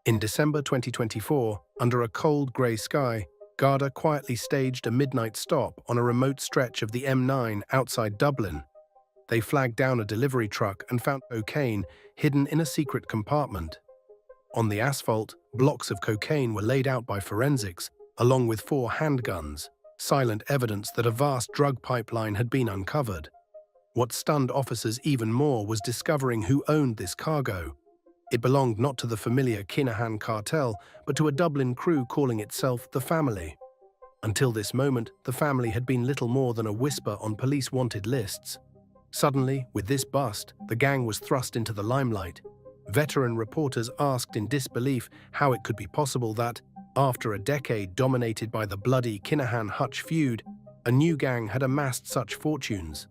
In December 2024, under a cold grey sky, Garda quietly staged a midnight stop on a remote stretch of the M9 outside Dublin. They flagged down a delivery truck and found cocaine hidden in a secret compartment. On the asphalt, blocks of cocaine were laid out by forensics, along with 4 handguns, silent evidence that a vast drug pipeline had been uncovered. What stunned officers even more was discovering who owned this cargo. It belonged not to the familiar Kinahan cartel, but to a Dublin crew calling itself the Family. Until this moment, the Family had been little more than a whisper on police wanted lists. Suddenly, with this bust, the gang was thrust into the limelight. Veteran reporters asked in disbelief how it could be possible that, after a decade dominated by the bloody Kinahan-Hutch feud, a new gang had amassed such fortunes.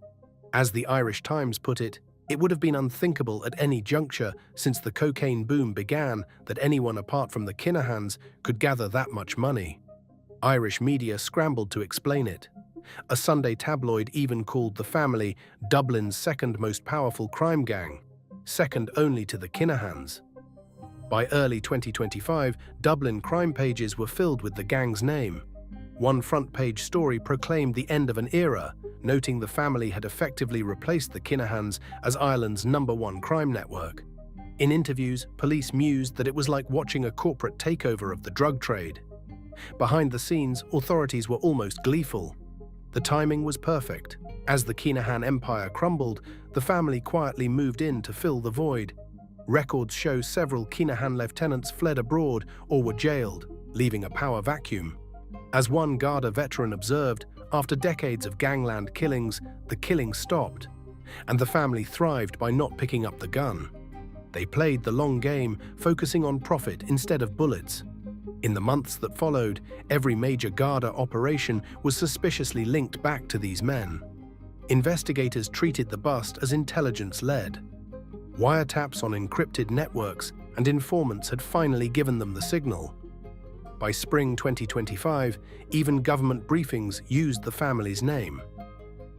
As the Irish Times put it, it would have been unthinkable at any juncture since the cocaine boom began that anyone apart from the Kinahans could gather that much money. Irish media scrambled to explain it. A Sunday tabloid even called the Family Dublin's second most powerful crime gang, second only to the Kinahans. By early 2025, Dublin crime pages were filled with the gang's name. One front-page story proclaimed the end of an era, noting the Family had effectively replaced the Kinahans as Ireland's #1 crime network. In interviews, police mused that it was like watching a corporate takeover of the drug trade. Behind the scenes, authorities were almost gleeful. The timing was perfect. As the Kinahan empire crumbled, the Family quietly moved in to fill the void. Records show several Kinahan lieutenants fled abroad or were jailed, leaving a power vacuum. As one Garda veteran observed, after decades of gangland killings, the killings stopped, and the Family thrived by not picking up the gun. They played the long game, focusing on profit instead of bullets. In the months that followed, every major Garda operation was suspiciously linked back to these men. Investigators treated the bust as intelligence-led. Wiretaps on encrypted networks and informants had finally given them the signal. By spring 2025, even government briefings used the Family's name.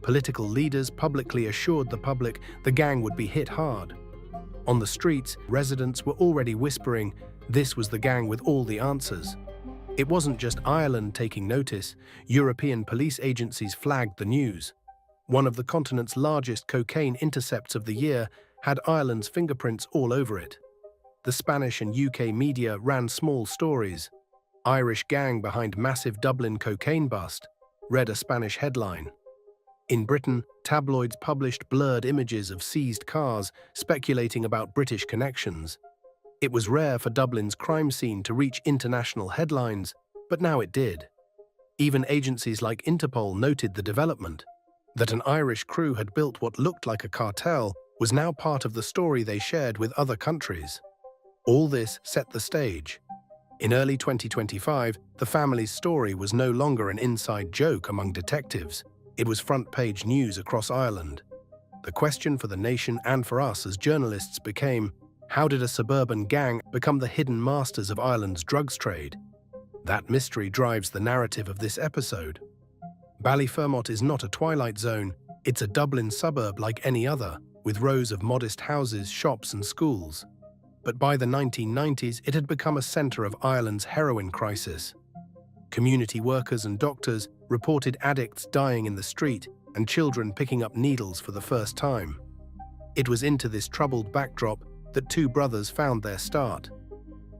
Political leaders publicly assured the public the gang would be hit hard. On the streets, residents were already whispering, this was the gang with all the answers. It wasn't just Ireland taking notice. European police agencies flagged the news. One of the continent's largest cocaine intercepts of the year had Ireland's fingerprints all over it. The Spanish and UK media ran small stories. Irish gang behind massive Dublin cocaine bust, read a Spanish headline. In Britain, tabloids published blurred images of seized cars, speculating about British connections. It was rare for Dublin's crime scene to reach international headlines, but now it did. Even agencies like Interpol noted the development. That an Irish crew had built what looked like a cartel was now part of the story they shared with other countries. All this set the stage. In early 2025, the Family's story was no longer an inside joke among detectives. It was front-page news across Ireland. The question for the nation and for us as journalists became, how did a suburban gang become the hidden masters of Ireland's drugs trade? That mystery drives the narrative of this episode. Ballyfermot is not a twilight zone, it's a Dublin suburb like any other, with rows of modest houses, shops and schools. But by the 1990s, it had become a centre of Ireland's heroin crisis. Community workers and doctors reported addicts dying in the street and children picking up needles for the first time. It was into this troubled backdrop that two brothers found their start.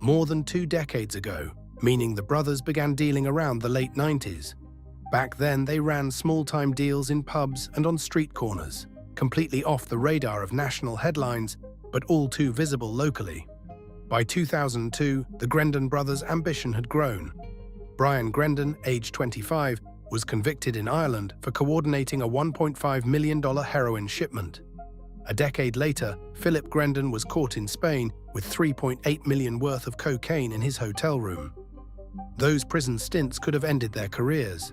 More than 2 decades ago, meaning the brothers began dealing around the late 90s. Back then, they ran small-time deals in pubs and on street corners, completely off the radar of national headlines, but all too visible locally. By 2002, the Grendon brothers' ambition had grown. Brian Grendon, aged 25, was convicted in Ireland for coordinating a $1.5 million heroin shipment. A decade later, Philip Grendon was caught in Spain with $3.8 million worth of cocaine in his hotel room. Those prison stints could have ended their careers.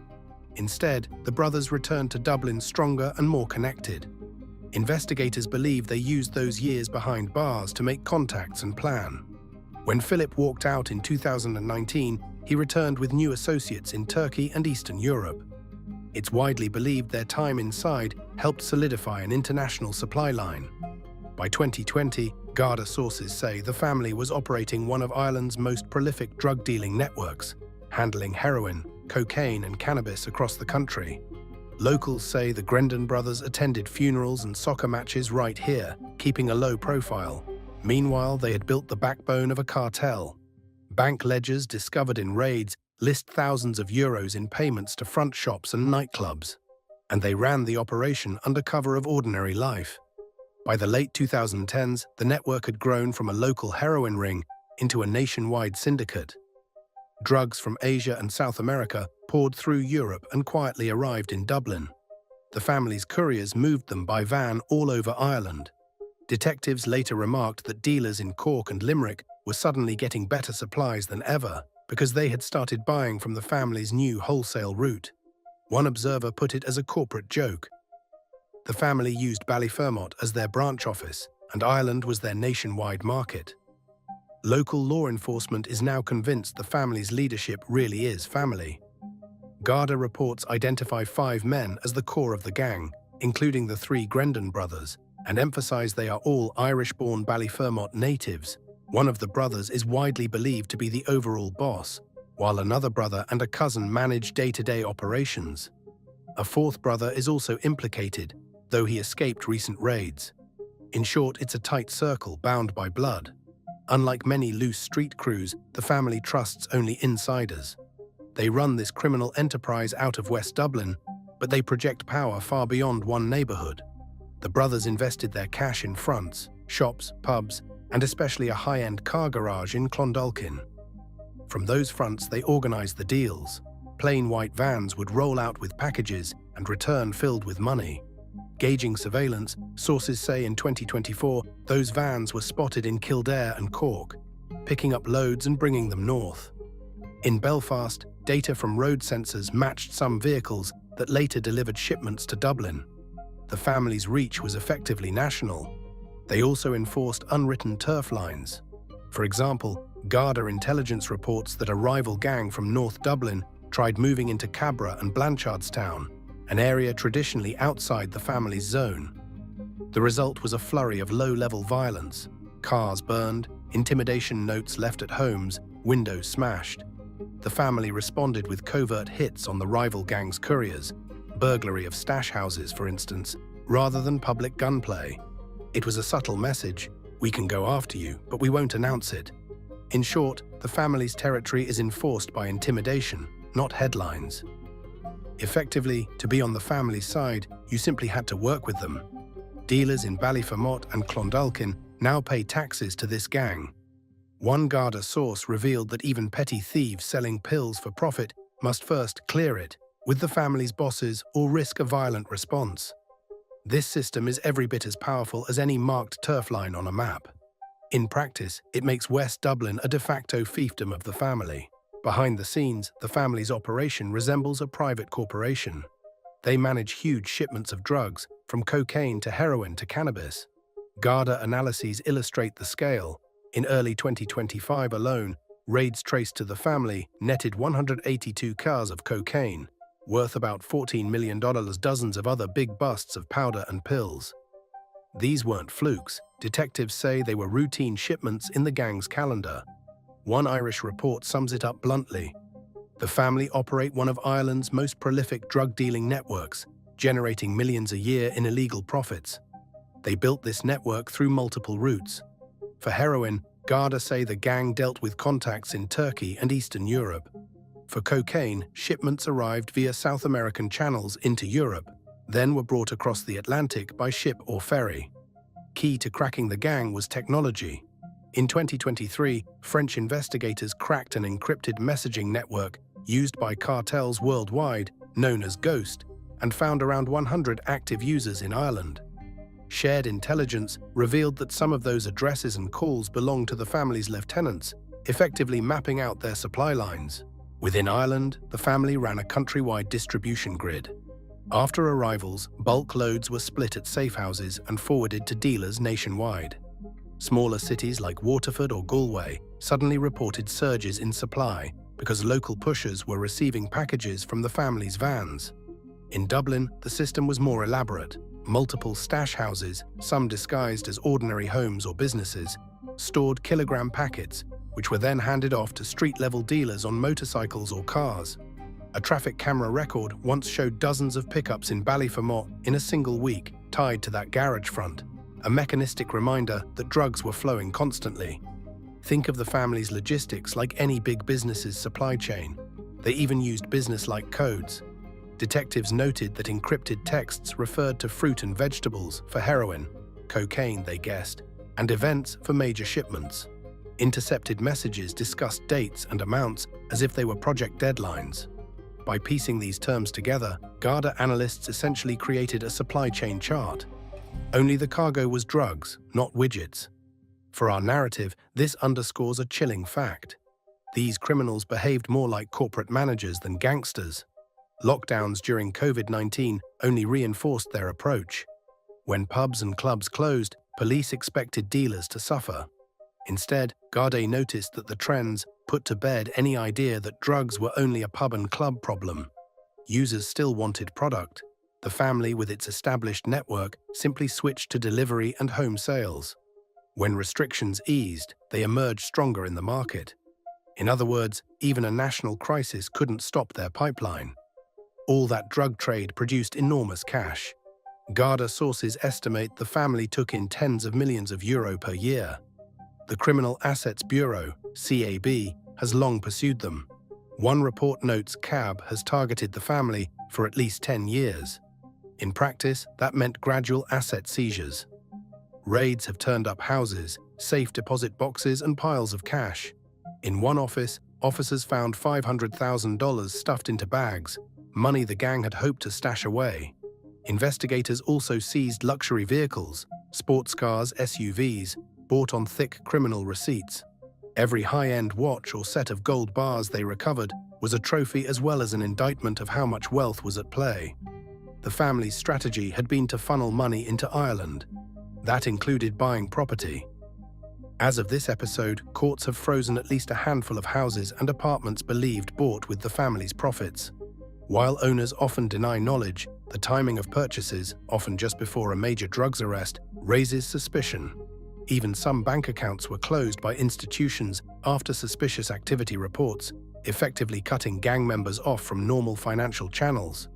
Instead, the brothers returned to Dublin stronger and more connected. Investigators believe they used those years behind bars to make contacts and plan. When Philip walked out in 2019, he returned with new associates in Turkey and Eastern Europe. It's widely believed their time inside helped solidify an international supply line. By 2020, Garda sources say the family was operating one of Ireland's most prolific drug-dealing networks, handling heroin, cocaine and cannabis across the country. Locals say the Gangland brothers attended funerals and soccer matches right here, keeping a low profile. Meanwhile, they had built the backbone of a cartel. Bank ledgers discovered in raids list thousands of euros in payments to front shops and nightclubs. And they ran the operation under cover of ordinary life. By the late 2010s, the network had grown from a local heroin ring into a nationwide syndicate. Drugs from Asia and South America poured through Europe and quietly arrived in Dublin. The family's couriers moved them by van all over Ireland. Detectives later remarked that dealers in Cork and Limerick were suddenly getting better supplies than ever because they had started buying from the family's new wholesale route. One observer put it as a corporate joke. The family used Ballyfermot as their branch office, and Ireland was their nationwide market. Local law enforcement is now convinced the family's leadership really is family. Garda reports identify 5 men as the core of the gang, including the 3 Gangland brothers, and emphasize they are all Irish-born Ballyfermot natives. One of the brothers is widely believed to be the overall boss, while another brother and a cousin manage day-to-day operations. A 4th brother is also implicated, though he escaped recent raids. In short, it's a tight circle bound by blood. Unlike many loose street crews, the family trusts only insiders. They run this criminal enterprise out of West Dublin, but they project power far beyond one neighbourhood. The brothers invested their cash in fronts, shops, pubs, and especially a high-end car garage in Clondalkin. From those fronts, they organised the deals. Plain white vans would roll out with packages and return filled with money. Gauging surveillance, sources say in 2024, those vans were spotted in Kildare and Cork, picking up loads and bringing them north. In Belfast, data from road sensors matched some vehicles that later delivered shipments to Dublin. The family's reach was effectively national. They also enforced unwritten turf lines. For example, Garda intelligence reports that a rival gang from North Dublin tried moving into Cabra and Blanchardstown, an area traditionally outside the family's zone. The result was a flurry of low-level violence. Cars burned, intimidation notes left at homes, windows smashed. The family responded with covert hits on the rival gang's couriers, burglary of stash houses, for instance, rather than public gunplay. It was a subtle message: we can go after you, but we won't announce it. In short, the family's territory is enforced by intimidation, not headlines. Effectively, to be on the family's side, you simply had to work with them. Dealers in Ballyfermot and Clondalkin now pay taxes to this gang. One Garda source revealed that even petty thieves selling pills for profit must first clear it with the family's bosses or risk a violent response. This system is every bit as powerful as any marked turf line on a map. In practice, it makes West Dublin a de facto fiefdom of the family. Behind the scenes, the family's operation resembles a private corporation. They manage huge shipments of drugs, from cocaine to heroin to cannabis. Garda analyses illustrate the scale. In early 2025 alone, raids traced to the family netted 182 cars of cocaine, worth about $14 million, dozens of other big busts of powder and pills. These weren't flukes. Detectives say they were routine shipments in the gang's calendar. One Irish report sums it up bluntly. The family operate one of Ireland's most prolific drug-dealing networks, generating millions a year in illegal profits. They built this network through multiple routes. For heroin, Garda say the gang dealt with contacts in Turkey and Eastern Europe. For cocaine, shipments arrived via South American channels into Europe, then were brought across the Atlantic by ship or ferry. Key to cracking the gang was technology. In 2023, French investigators cracked an encrypted messaging network used by cartels worldwide, known as Ghost, and found around 100 active users in Ireland. Shared intelligence revealed that some of those addresses and calls belonged to the family's lieutenants, effectively mapping out their supply lines. Within Ireland, the family ran a countrywide distribution grid. After arrivals, bulk loads were split at safe houses and forwarded to dealers nationwide. Smaller cities like Waterford or Galway suddenly reported surges in supply because local pushers were receiving packages from the family's vans. In Dublin, the system was more elaborate. Multiple stash houses, some disguised as ordinary homes or businesses, stored kilogram packets, which were then handed off to street-level dealers on motorcycles or cars. A traffic camera record once showed dozens of pickups in Ballyfermot in a single week tied to that garage front, a mechanistic reminder that drugs were flowing constantly. Think of the family's logistics like any big business's supply chain. They even used business-like codes. Detectives noted that encrypted texts referred to fruit and vegetables for heroin, cocaine, they guessed, and events for major shipments. Intercepted messages discussed dates and amounts as if they were project deadlines. By piecing these terms together, Garda analysts essentially created a supply chain chart. Only the cargo was drugs, not widgets. For our narrative, this underscores a chilling fact. These criminals behaved more like corporate managers than gangsters. Lockdowns during COVID-19 only reinforced their approach. When pubs and clubs closed, police expected dealers to suffer. Instead, Garda noticed that the trends put to bed any idea that drugs were only a pub and club problem. Users still wanted product. The family, with its established network, simply switched to delivery and home sales. When restrictions eased, they emerged stronger in the market. In other words, even a national crisis couldn't stop their pipeline. All that drug trade produced enormous cash. Garda sources estimate the family took in tens of millions of euro per year. The Criminal Assets Bureau, CAB, has long pursued them. One report notes CAB has targeted the family for at least 10 years. In practice, that meant gradual asset seizures. Raids have turned up houses, safe deposit boxes, and piles of cash. In one office, officers found $500,000 stuffed into bags, money the gang had hoped to stash away. Investigators also seized luxury vehicles, sports cars, SUVs, bought on thick criminal receipts. Every high-end watch or set of gold bars they recovered was a trophy as well as an indictment of how much wealth was at play. The family's strategy had been to funnel money into Ireland. That included buying property. As of this episode, courts have frozen at least a handful of houses and apartments believed bought with the family's profits. While owners often deny knowledge, the timing of purchases, often just before a major drugs arrest, raises suspicion. Even some bank accounts were closed by institutions after suspicious activity reports, effectively cutting gang members off from normal financial channels.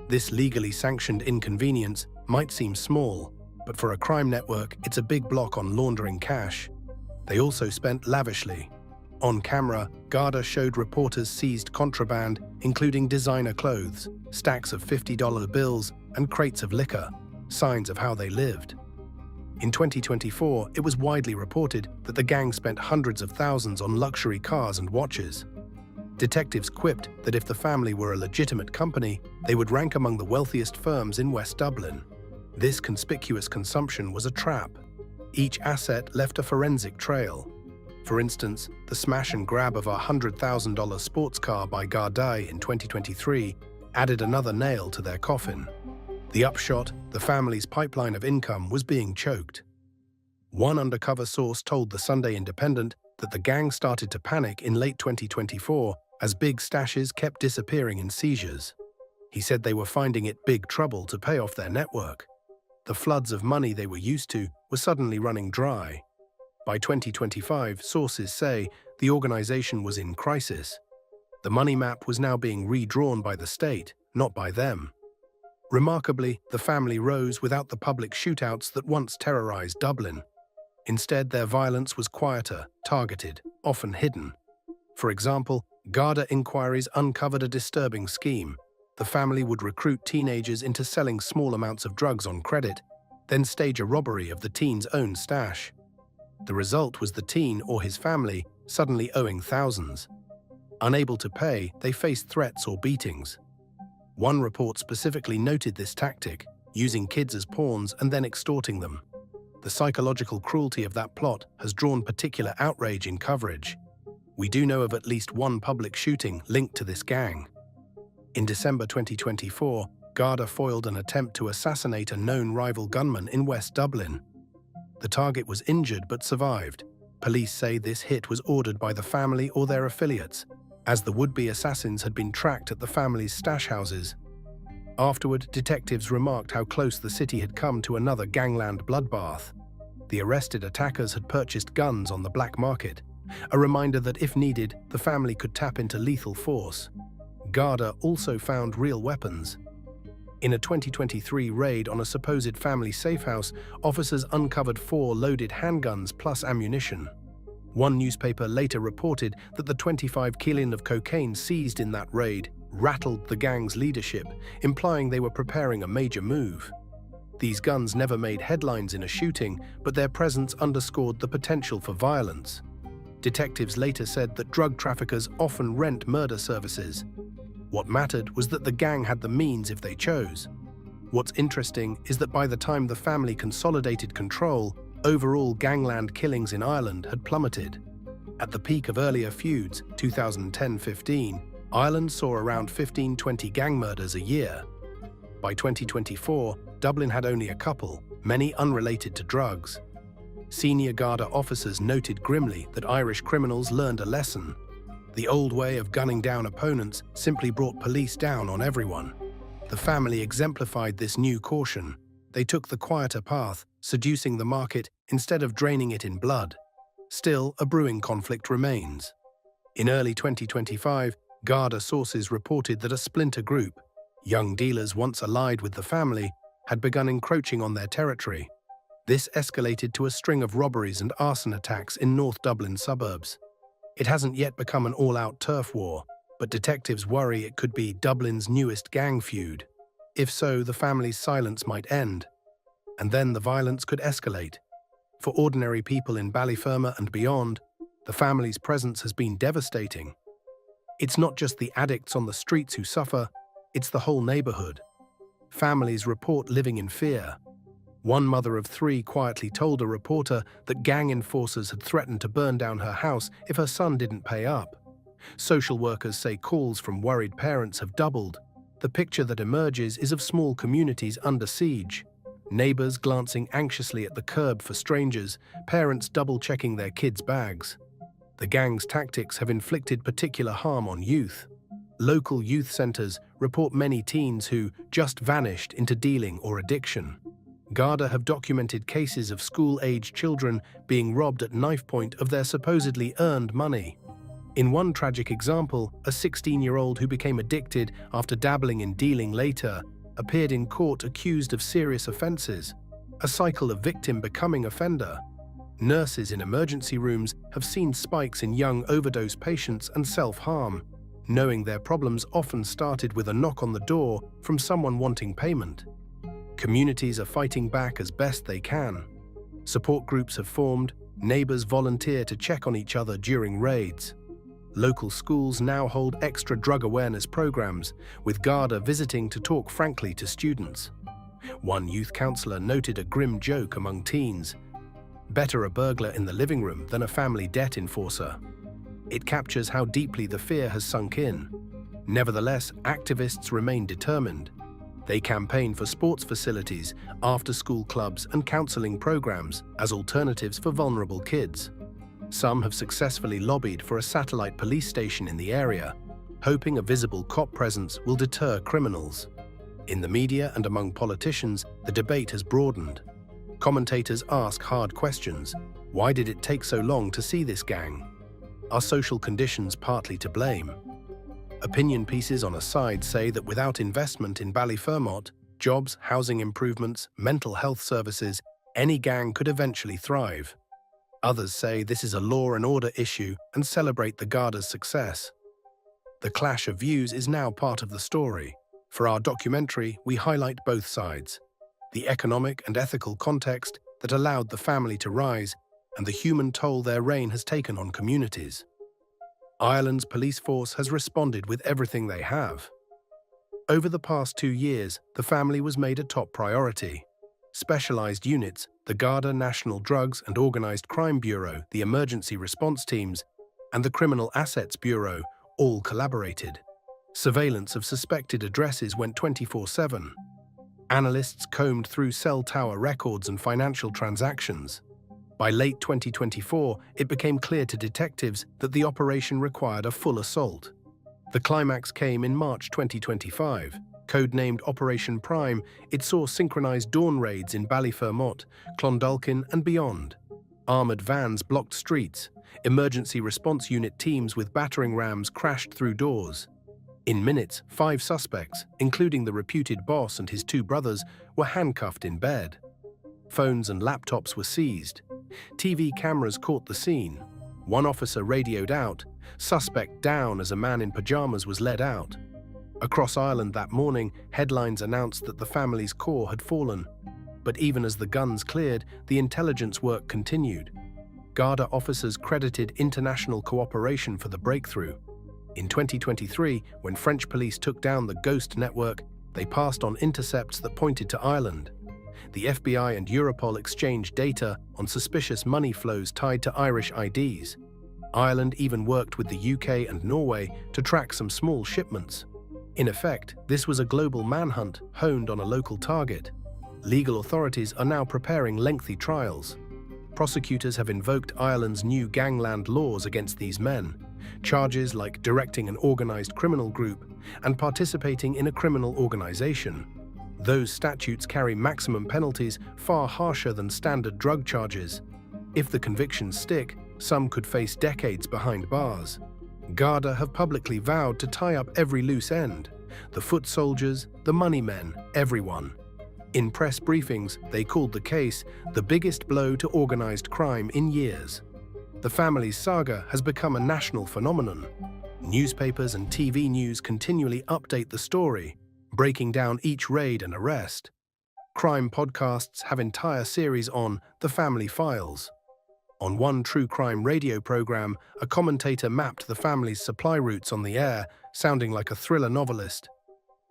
This legally sanctioned inconvenience might seem small, but for a crime network, it's a big block on laundering cash. They also spent lavishly. On camera, Garda showed reporters seized contraband, including designer clothes, stacks of $50 bills, and crates of liquor, signs of how they lived. In 2024, it was widely reported that the gang spent hundreds of thousands on luxury cars and watches. Detectives quipped that if the family were a legitimate company, they would rank among the wealthiest firms in West Dublin. This conspicuous consumption was a trap. Each asset left a forensic trail. For instance, the smash and grab of a $100,000 sports car by Garda in 2023 added another nail to their coffin. The upshot, the family's pipeline of income was being choked. One undercover source told the Sunday Independent that the gang started to panic in late 2024 as big stashes kept disappearing in seizures. He said they were finding it big trouble to pay off their network. The floods of money they were used to were suddenly running dry. By 2025, sources say the organization was in crisis. The money map was now being redrawn by the state, not by them. Remarkably, the family rose without the public shootouts that once terrorized Dublin. Instead, their violence was quieter, targeted, often hidden. For example, Garda inquiries uncovered a disturbing scheme. The family would recruit teenagers into selling small amounts of drugs on credit, then stage a robbery of the teen's own stash. The result was the teen or his family suddenly owing thousands. Unable to pay, they faced threats or beatings. One report specifically noted this tactic, using kids as pawns and then extorting them. The psychological cruelty of that plot has drawn particular outrage in coverage. We do know of at least one public shooting linked to this gang. In December 2024, Garda foiled an attempt to assassinate a known rival gunman in West Dublin. The target was injured but survived. Police say this hit was ordered by the family or their affiliates, as the would-be assassins had been tracked at the family's stash houses. Afterward, detectives remarked how close the city had come to another gangland bloodbath. The arrested attackers had purchased guns on the black market, a reminder that if needed, the family could tap into lethal force. Garda also found real weapons. In a 2023 raid on a supposed family safehouse, officers uncovered 4 loaded handguns plus ammunition. One newspaper later reported that the 25 kilos of cocaine seized in that raid rattled the gang's leadership, implying they were preparing a major move. These guns never made headlines in a shooting, but their presence underscored the potential for violence. Detectives later said that drug traffickers often rent murder services. What mattered was that the gang had the means if they chose. What's interesting is that by the time the family consolidated control, overall gangland killings in Ireland had plummeted. At the peak of earlier feuds, 2010-15, Ireland saw around 15-20 gang murders a year. By 2024, Dublin had only a couple, many unrelated to drugs. Senior Garda officers noted grimly that Irish criminals learned a lesson. The old way of gunning down opponents simply brought police down on everyone. The family exemplified this new caution. They took the quieter path, seducing the market instead of draining it in blood. Still, a brewing conflict remains. In early 2025, Garda sources reported that a splinter group, young dealers once allied with the family, had begun encroaching on their territory. This escalated to a string of robberies and arson attacks in North Dublin suburbs. It hasn't yet become an all-out turf war, but detectives worry it could be Dublin's newest gang feud. If so, the family's silence might end, and then the violence could escalate. For ordinary people in Ballyfermot and beyond, the family's presence has been devastating. It's not just the addicts on the streets who suffer, it's the whole neighborhood. Families report living in fear. One mother of 3 quietly told a reporter that gang enforcers had threatened to burn down her house if her son didn't pay up. Social workers say calls from worried parents have doubled. The picture that emerges is of small communities under siege. Neighbors glancing anxiously at the curb for strangers, parents double-checking their kids' bags. The gang's tactics have inflicted particular harm on youth. Local youth centers report many teens who just vanished into dealing or addiction. Garda have documented cases of school-aged children being robbed at knife point of their supposedly earned money. In one tragic example, a 16-year-old who became addicted after dabbling in dealing later appeared in court accused of serious offenses, a cycle of victim becoming offender. Nurses in emergency rooms have seen spikes in young overdose patients and self-harm, knowing their problems often started with a knock on the door from someone wanting payment. Communities are fighting back as best they can. Support groups have formed, neighbors volunteer to check on each other during raids. Local schools now hold extra drug awareness programs, with Garda visiting to talk frankly to students. One youth counselor noted a grim joke among teens: better a burglar in the living room than a family debt enforcer. It captures how deeply the fear has sunk in. Nevertheless, activists remain determined. They campaign for sports facilities, after-school clubs, and counseling programs as alternatives for vulnerable kids. Some have successfully lobbied for a satellite police station in the area, hoping a visible cop presence will deter criminals. In the media and among politicians, the debate has broadened. Commentators ask hard questions. Why did it take so long to see this gang? Are social conditions partly to blame? Opinion pieces on a side say that without investment in Ballyfermot, jobs, housing improvements, mental health services, any gang could eventually thrive. Others say this is a law and order issue and celebrate the Garda's success. The clash of views is now part of the story. For our documentary, we highlight both sides: the economic and ethical context that allowed the family to rise, and the human toll their reign has taken on communities. Ireland's police force has responded with everything they have. Over the past 2 years, the family was made a top priority. Specialized units, the Garda National Drugs and Organised Crime Bureau, the Emergency Response Teams, and the Criminal Assets Bureau all collaborated. Surveillance of suspected addresses went 24/7. Analysts combed through cell tower records and financial transactions. By late 2024, it became clear to detectives that the operation required a full assault. The climax came in March 2025. Codenamed Operation Prime, it saw synchronized dawn raids in Ballyfermot, Clondalkin and beyond. Armored vans blocked streets. Emergency response unit teams with battering rams crashed through doors. In minutes, 5 suspects, including the reputed boss and his 2 brothers, were handcuffed in bed. Phones and laptops were seized. TV cameras caught the scene. One officer radioed out, "Suspect down," as a man in pajamas was led out. Across Ireland that morning, headlines announced that the family's core had fallen. But even as the guns cleared, the intelligence work continued. Garda officers credited international cooperation for the breakthrough. In 2023, when French police took down the Ghost network, they passed on intercepts that pointed to Ireland. The FBI and Europol exchanged data on suspicious money flows tied to Irish IDs. Ireland even worked with the UK and Norway to track some small shipments. In effect, this was a global manhunt honed on a local target. Legal authorities are now preparing lengthy trials. Prosecutors have invoked Ireland's new Gangland laws against these men, charges like directing an organized criminal group and participating in a criminal organization. Those statutes carry maximum penalties far harsher than standard drug charges. If the convictions stick, some could face decades behind bars. Garda have publicly vowed to tie up every loose end: the foot soldiers, the money men, everyone. In press briefings, they called the case the biggest blow to organized crime in years. The family's saga has become a national phenomenon. Newspapers and TV news continually update the story, breaking down each raid and arrest. Crime podcasts have entire series on The Family Files. On one true crime radio program, a commentator mapped the family's supply routes on the air, sounding like a thriller novelist.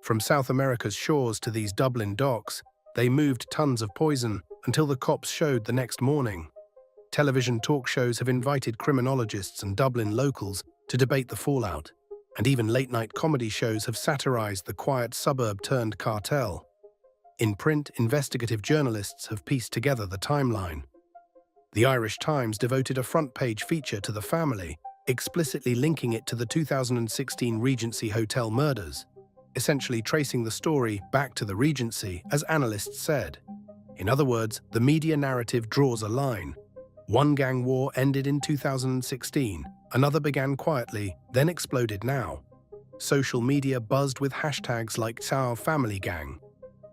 From South America's shores to these Dublin docks, they moved tons of poison until the cops showed the next morning. Television talk shows have invited criminologists and Dublin locals to debate the fallout, and even late-night comedy shows have satirized the quiet suburb turned cartel. In print, investigative journalists have pieced together the timeline. The Irish Times devoted a front-page feature to the family, explicitly linking it to the 2016 Regency Hotel murders, essentially tracing the story back to the Regency, as analysts said. In other words, the media narrative draws a line. One gang war ended in 2016, another began quietly, then exploded now. Social media buzzed with hashtags like Our Family Gang.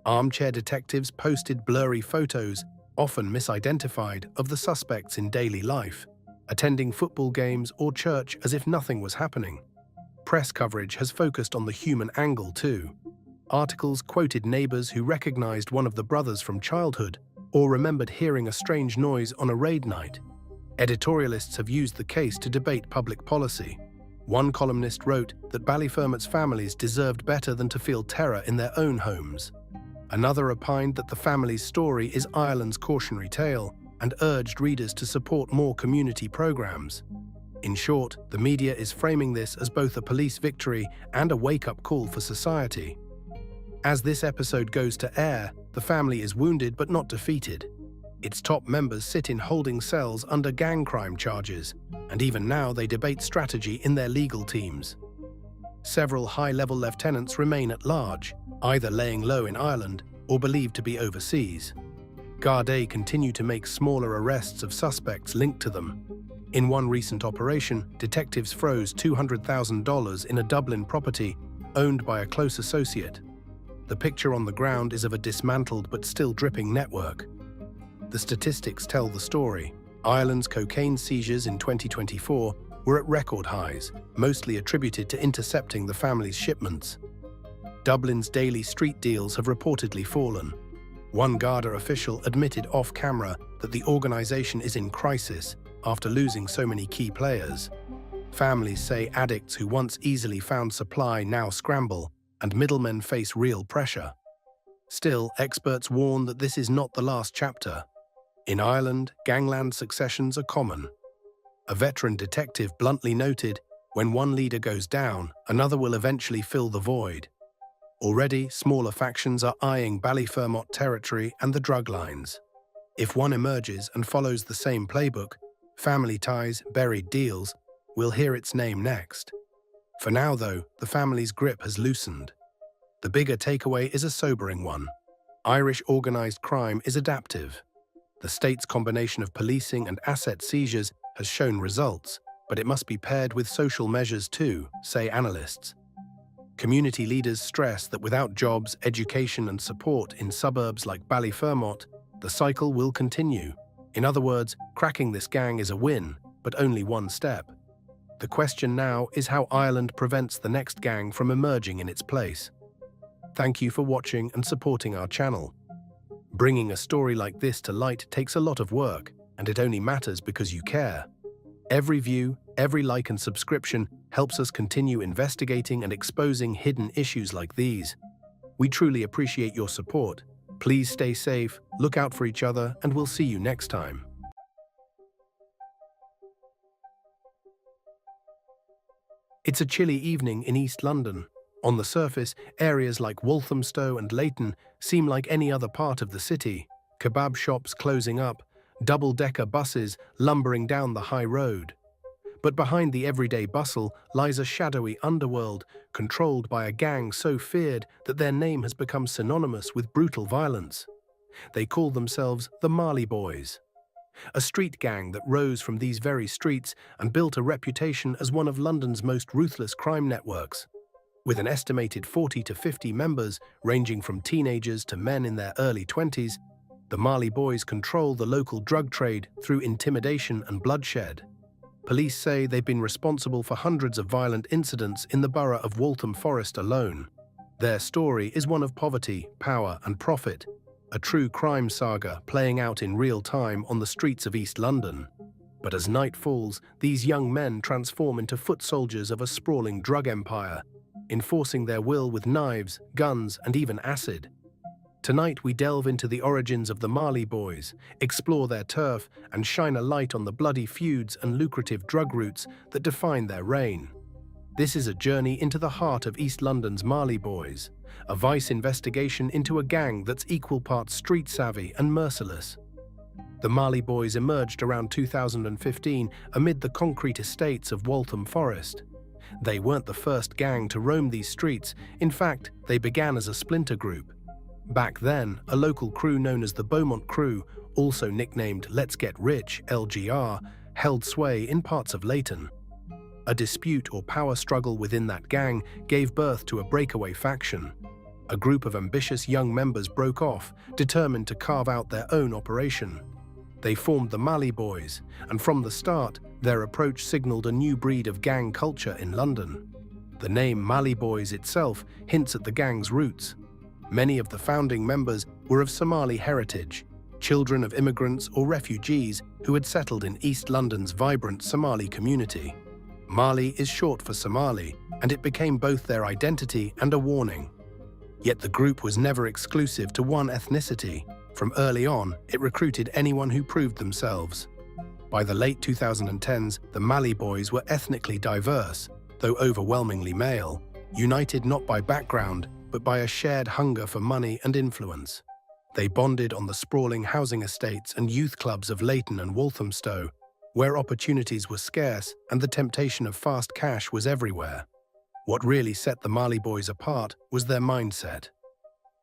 Armchair detectives posted blurry photos, often misidentified, of the suspects in daily life, attending football games or church as if nothing was happening. Press coverage has focused on the human angle too. Articles quoted neighbors who recognized one of the brothers from childhood or remembered hearing a strange noise on a raid night. Editorialists have used the case to debate public policy. One columnist wrote that Ballyfermot's families deserved better than to feel terror in their own homes. Another opined that the family's story is Ireland's cautionary tale and urged readers to support more community programs. In short, the media is framing this as both a police victory and a wake-up call for society. As this episode goes to air, the family is wounded but not defeated. Its top members sit in holding cells under gang crime charges, and even now they debate strategy in their legal teams. Several high-level lieutenants remain at large, either laying low in Ireland or believed to be overseas. Gardaí continue to make smaller arrests of suspects linked to them. In one recent operation, detectives froze $200,000 in a Dublin property owned by a close associate. The picture on the ground is of a dismantled but still dripping network. The statistics tell the story. Ireland's cocaine seizures in 2024 were at record highs, mostly attributed to intercepting the family's shipments. Dublin's daily street deals have reportedly fallen. One Garda official admitted off-camera that the organization is in crisis after losing so many key players. Families say addicts who once easily found supply now scramble, and middlemen face real pressure. Still, experts warn that this is not the last chapter. In Ireland, gangland successions are common. A veteran detective bluntly noted, "When one leader goes down, another will eventually fill the void." Already, smaller factions are eyeing Ballyfermot territory and the drug lines. If one emerges and follows the same playbook, family ties, buried deals, we'll hear its name next. For now, though, the family's grip has loosened. The bigger takeaway is a sobering one. Irish organised crime is adaptive. The state's combination of policing and asset seizures has shown results, but it must be paired with social measures too, say analysts. Community leaders stress that without jobs, education and support in suburbs like Ballyfermot, the cycle will continue. In other words, cracking this gang is a win, but only one step. The question now is how Ireland prevents the next gang from emerging in its place. Thank you for watching and supporting our channel. Bringing a story like this to light takes a lot of work, and it only matters because you care. Every view, every like and subscription helps us continue investigating and exposing hidden issues like these. We truly appreciate your support. Please stay safe, look out for each other, and we'll see you next time. It's a chilly evening in East London. On the surface, areas like Walthamstow and Leighton seem like any other part of the city. Kebab shops closing up, double-decker buses lumbering down the high road. But behind the everyday bustle lies a shadowy underworld, controlled by a gang so feared that their name has become synonymous with brutal violence. They call themselves the Marley Boys, a street gang that rose from these very streets and built a reputation as one of London's most ruthless crime networks. With an estimated 40 to 50 members, ranging from teenagers to men in their early 20s, the Marley Boys control the local drug trade through intimidation and bloodshed. Police say they've been responsible for hundreds of violent incidents in the borough of Waltham Forest alone. Their story is one of poverty, power and profit, a true crime saga playing out in real time on the streets of East London. But as night falls, these young men transform into foot soldiers of a sprawling drug empire, enforcing their will with knives, guns and even acid. Tonight we delve into the origins of the Marley Boys, explore their turf and shine a light on the bloody feuds and lucrative drug routes that define their reign. This is a journey into the heart of East London's Marley Boys, a Vice investigation into a gang that's equal parts street savvy and merciless. The Marley Boys emerged around 2015 amid the concrete estates of Waltham Forest. They weren't the first gang to roam these streets. In fact, they began as a splinter group. Back then, a local crew known as the Beaumont Crew, also nicknamed Let's Get Rich, LGR, held sway in parts of Leighton. A dispute or power struggle within that gang gave birth to a breakaway faction. A group of ambitious young members broke off, determined to carve out their own operation. They formed the Marley Boys, and from the start, their approach signaled a new breed of gang culture in London. The name Marley Boys itself hints at the gang's roots. Many of the founding members were of Somali heritage, children of immigrants or refugees who had settled in East London's vibrant Somali community. Marley is short for Somali, and it became both their identity and a warning. Yet the group was never exclusive to one ethnicity. From early on, it recruited anyone who proved themselves. By the late 2010s, the Marley Boys were ethnically diverse, though overwhelmingly male, united not by background, but by a shared hunger for money and influence. They bonded on the sprawling housing estates and youth clubs of Leighton and Walthamstow, where opportunities were scarce and the temptation of fast cash was everywhere. What really set the Marley Boys apart was their mindset.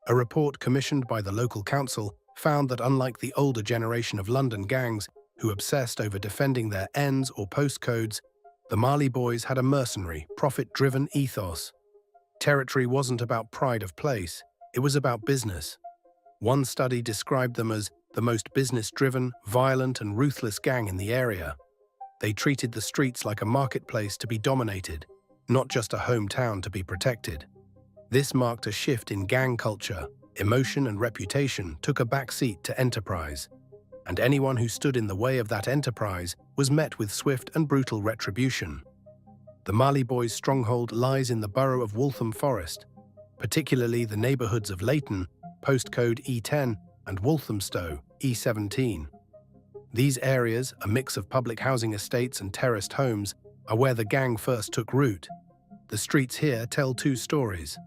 A report commissioned by the local council found that unlike the older generation of London gangs, who obsessed over defending their ends or postcodes, the Marley Boys had a mercenary, profit-driven ethos. Territory wasn't about pride of place, it was about business. One study described them as the most business-driven, violent and ruthless gang in the area. They treated the streets like a marketplace to be dominated, not just a hometown to be protected. This marked a shift in gang culture. Emotion and reputation took a backseat to enterprise, and anyone who stood in the way of that enterprise was met with swift and brutal retribution. The Marley Boys' stronghold lies in the borough of Waltham Forest, particularly the neighbourhoods of Leighton, postcode E10, and Walthamstow, E17. These areas, a mix of public housing estates and terraced homes, are where the gang first took root. The streets here tell two stories.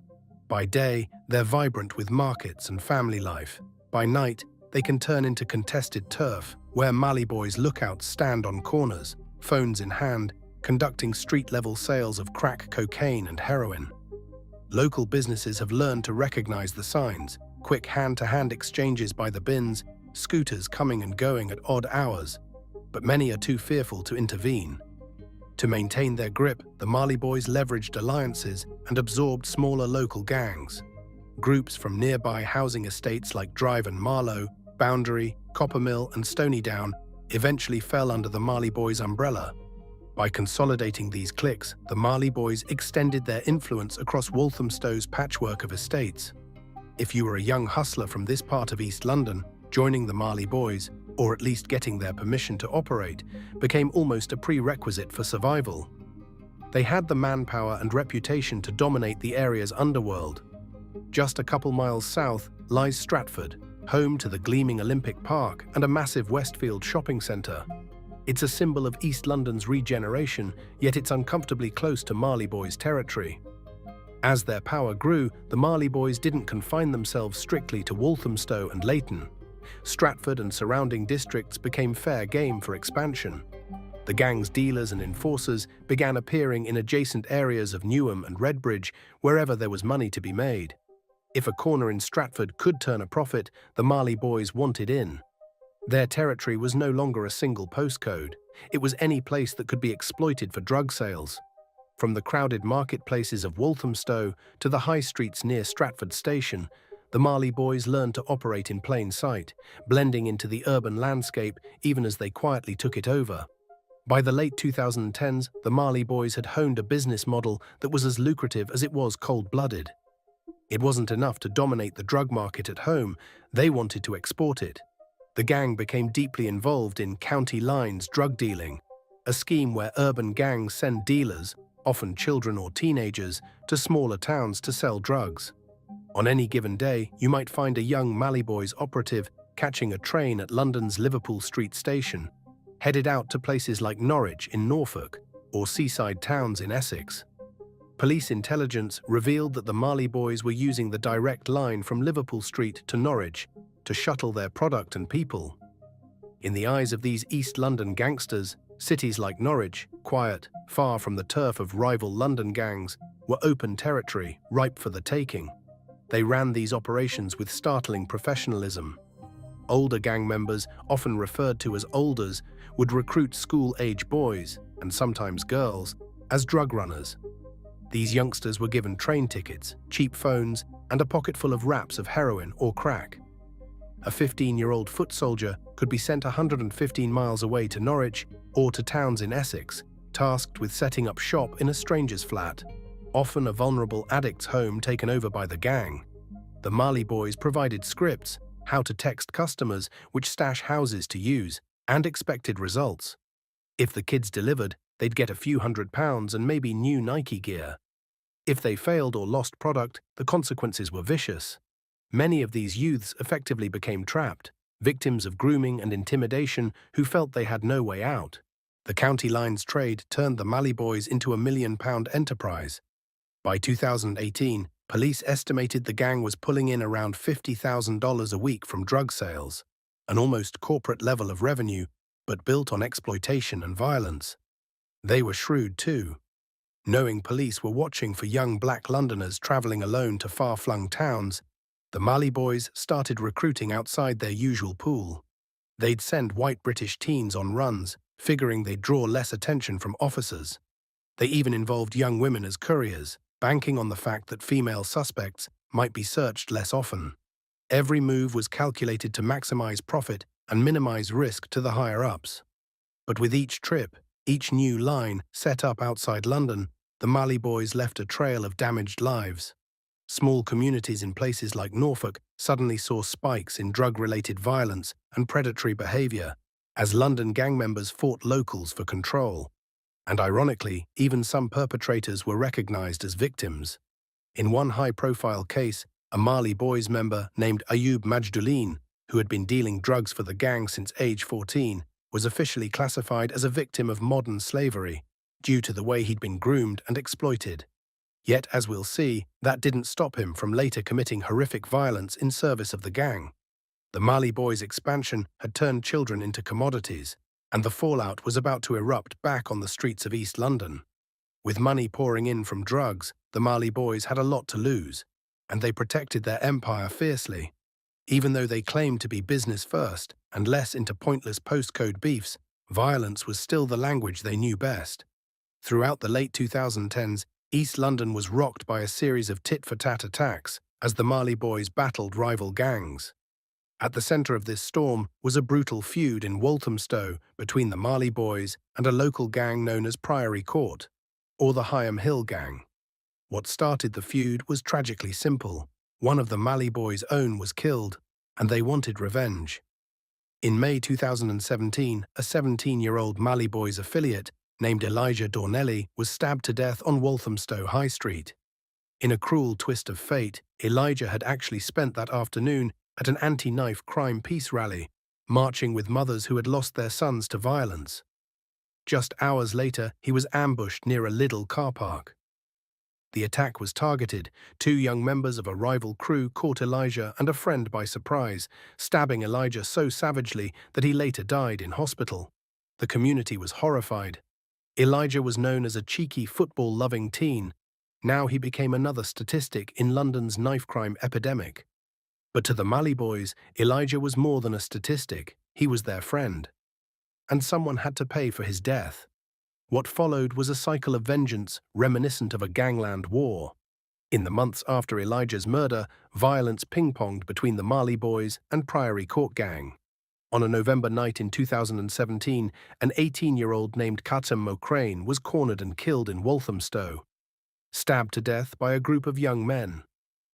By day, they're vibrant with markets and family life. By night, they can turn into contested turf, where Marley Boys lookouts stand on corners, phones in hand, conducting street-level sales of crack cocaine and heroin. Local businesses have learned to recognize the signs: quick hand-to-hand exchanges by the bins, scooters coming and going at odd hours. But many are too fearful to intervene. To maintain their grip, the Marley Boys leveraged alliances and absorbed smaller local gangs. Groups from nearby housing estates like Drive and Marlow, Boundary, Coppermill and Stonydown eventually fell under the Marley Boys' umbrella. By consolidating these cliques, the Marley Boys extended their influence across Walthamstow's patchwork of estates. If you were a young hustler from this part of East London, joining the Marley Boys, or at least getting their permission to operate, became almost a prerequisite for survival. They had the manpower and reputation to dominate the area's underworld. Just a couple miles south lies Stratford, home to the gleaming Olympic Park and a massive Westfield shopping centre. It's a symbol of East London's regeneration, yet it's uncomfortably close to Marley Boys' territory. As their power grew, the Marley Boys didn't confine themselves strictly to Walthamstow and Leighton. Stratford and surrounding districts became fair game for expansion. The gang's dealers and enforcers began appearing in adjacent areas of Newham and Redbridge, wherever there was money to be made. If a corner in Stratford could turn a profit, the Marley Boys wanted in. Their territory was no longer a single postcode. It was any place that could be exploited for drug sales. From the crowded marketplaces of Walthamstow to the high streets near Stratford Station, the Marley Boys learned to operate in plain sight, blending into the urban landscape even as they quietly took it over. By the late 2010s, the Marley Boys had honed a business model that was as lucrative as it was cold-blooded. It wasn't enough to dominate the drug market at home, they wanted to export it. The gang became deeply involved in county lines drug dealing, a scheme where urban gangs send dealers, often children or teenagers, to smaller towns to sell drugs. On any given day, you might find a young Marley Boys operative catching a train at London's Liverpool Street Station, headed out to places like Norwich in Norfolk or seaside towns in Essex. Police intelligence revealed that the Marley Boys were using the direct line from Liverpool Street to Norwich to shuttle their product and people. In the eyes of these East London gangsters, cities like Norwich, quiet, far from the turf of rival London gangs, were open territory, ripe for the taking. They ran these operations with startling professionalism. Older gang members, often referred to as olders, would recruit school-age boys, and sometimes girls, as drug runners. These youngsters were given train tickets, cheap phones, and a pocketful of wraps of heroin or crack. A 15-year-old foot soldier could be sent 115 miles away to Norwich or to towns in Essex, tasked with setting up shop in a stranger's flat, often a vulnerable addict's home taken over by the gang. The Marley Boys provided scripts, how to text customers, which stash houses to use, and expected results. If the kids delivered, they'd get a few £100s and maybe new Nike gear. If they failed or lost product, the consequences were vicious. Many of these youths effectively became trapped, victims of grooming and intimidation who felt they had no way out. The county lines trade turned the Marley Boys into a £1 million enterprise. By 2018, police estimated the gang was pulling in around $50,000 a week from drug sales, an almost corporate level of revenue, but built on exploitation and violence. They were shrewd too. Knowing police were watching for young black Londoners travelling alone to far-flung towns, the Marley Boys started recruiting outside their usual pool. They'd send white British teens on runs, figuring they'd draw less attention from officers. They even involved young women as couriers, banking on the fact that female suspects might be searched less often. Every move was calculated to maximize profit and minimize risk to the higher-ups. But with each trip, each new line set up outside London, the Marley Boys left a trail of damaged lives. Small communities in places like Norfolk suddenly saw spikes in drug-related violence and predatory behavior as London gang members fought locals for control. And ironically, even some perpetrators were recognized as victims. In one high-profile case, a Marley Boys member named Ayub Majduleen, who had been dealing drugs for the gang since age 14, was officially classified as a victim of modern slavery due to the way he'd been groomed and exploited. Yet, as we'll see, that didn't stop him from later committing horrific violence in service of the gang. The Marley Boys' expansion had turned children into commodities, and the fallout was about to erupt back on the streets of East London. With money pouring in from drugs, the Marley Boys had a lot to lose, and they protected their empire fiercely. Even though they claimed to be business first and less into pointless postcode beefs, violence was still the language they knew best. Throughout the late 2010s, East London was rocked by a series of tit-for-tat attacks as the Marley Boys battled rival gangs. At the centre of this storm was a brutal feud in Walthamstow between the Marley Boys and a local gang known as Priory Court, or the Higham Hill Gang. What started the feud was tragically simple. One of the Marley Boys' own was killed, and they wanted revenge. In May 2017, a 17-year-old Marley Boys affiliate named Elijah Dornelly was stabbed to death on Walthamstow High Street. In a cruel twist of fate, Elijah had actually spent that afternoon at an anti-knife crime peace rally, marching with mothers who had lost their sons to violence. Just hours later, he was ambushed near a Lidl car park. The attack was targeted. Two young members of a rival crew caught Elijah and a friend by surprise, stabbing Elijah so savagely that he later died in hospital. The community was horrified. Elijah was known as a cheeky, football-loving teen. Now he became another statistic in London's knife crime epidemic. But to the Marley Boys, Elijah was more than a statistic. He was their friend. And someone had to pay for his death. What followed was a cycle of vengeance reminiscent of a gangland war. In the months after Elijah's murder, violence ping-ponged between the Marley Boys and Priory Court Gang. On a November night in 2017, an 18-year-old named Katem Mokrane was cornered and killed in Walthamstow, stabbed to death by a group of young men.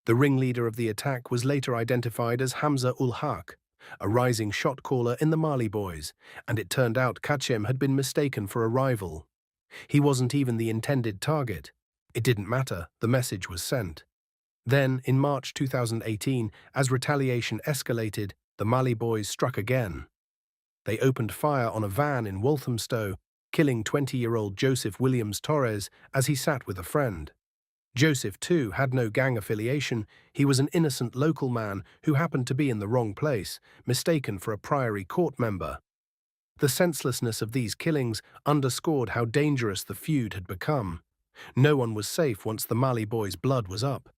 The ringleader of the attack was later identified as Hamza ul Haq, a rising shot caller in the Marley Boys, and it turned out Kachem had been mistaken for a rival. He wasn't even the intended target. It didn't matter, the message was sent. Then, in March 2018, as retaliation escalated, the Marley Boys struck again. They opened fire on a van in Walthamstow, killing 20-year-old Joseph Williams Torres as he sat with a friend. Joseph, too, had no gang affiliation. He was an innocent local man who happened to be in the wrong place, mistaken for a Priory Court member. The senselessness of these killings underscored how dangerous the feud had become. No one was safe once the Marley Boys' blood was up.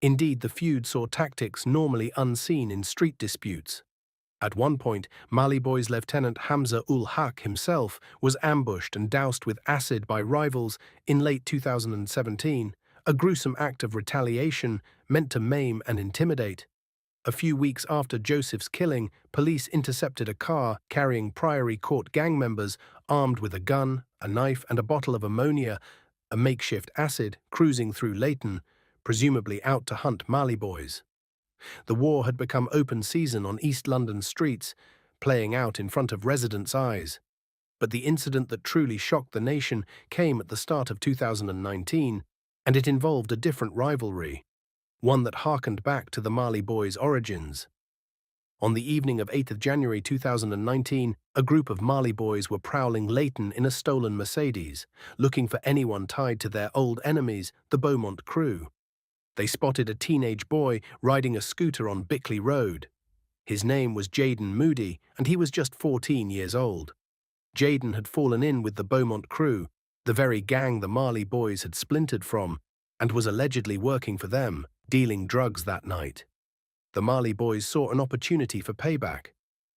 Indeed, the feud saw tactics normally unseen in street disputes. At one point, Marley Boys Lieutenant Hamza ul Haq himself was ambushed and doused with acid by rivals in late 2017, a gruesome act of retaliation meant to maim and intimidate. A few weeks after Joseph's killing, police intercepted a car carrying Priory Court gang members armed with a gun, a knife and a bottle of ammonia, a makeshift acid, cruising through Leighton, presumably out to hunt Marley Boys. The war had become open season on East London streets, playing out in front of residents' eyes. But the incident that truly shocked the nation came at the start of 2019, and it involved a different rivalry, one that harkened back to the Marley Boys' origins. On the evening of 8th January 2019, a group of Marley Boys were prowling Leighton in a stolen Mercedes, looking for anyone tied to their old enemies, the Beaumont crew. They spotted a teenage boy riding a scooter on Bickley Road. His name was Jaden Moody, and he was just 14 years old. Jaden had fallen in with the Beaumont crew, the very gang the Marley Boys had splintered from, and was allegedly working for them, dealing drugs that night. The Marley Boys saw an opportunity for payback.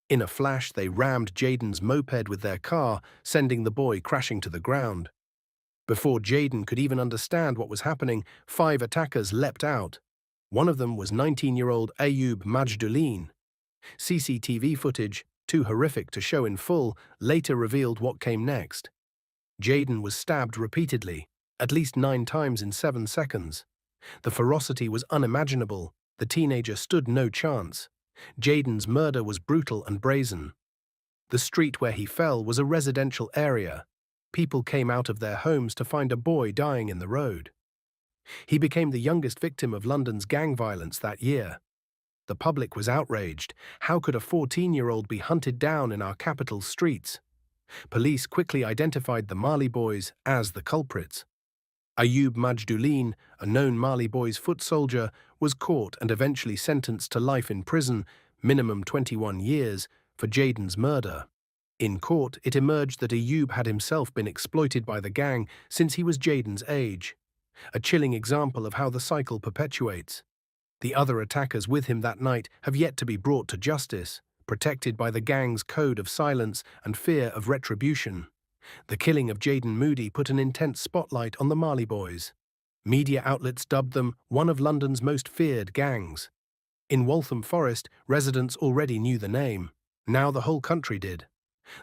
In a flash, they rammed Jaden's moped with their car, sending the boy crashing to the ground. Before Jaden could even understand what was happening, 5 attackers leapt out. One of them was 19-year-old Ayoub Majdoulin. CCTV footage, too horrific to show in full, later revealed what came next. Jaden was stabbed repeatedly, at least 9 times in 7 seconds. The ferocity was unimaginable. The teenager stood no chance. Jaden's murder was brutal and brazen. The street where he fell was a residential area. People came out of their homes to find a boy dying in the road. He became the youngest victim of London's gang violence that year. The public was outraged. How could a 14-year-old be hunted down in our capital's streets? Police quickly identified the Marley Boys as the culprits. Ayoub Majdoulin, a known Marley Boys foot soldier, was caught and eventually sentenced to life in prison, minimum 21 years, for Jaden's murder. In court, it emerged that Ayub had himself been exploited by the gang since he was Jaden's age, a chilling example of how the cycle perpetuates. The other attackers with him that night have yet to be brought to justice, protected by the gang's code of silence and fear of retribution. The killing of Jaden Moody put an intense spotlight on the Marley Boys. Media outlets dubbed them one of London's most feared gangs. In Waltham Forest, residents already knew the name. Now the whole country did.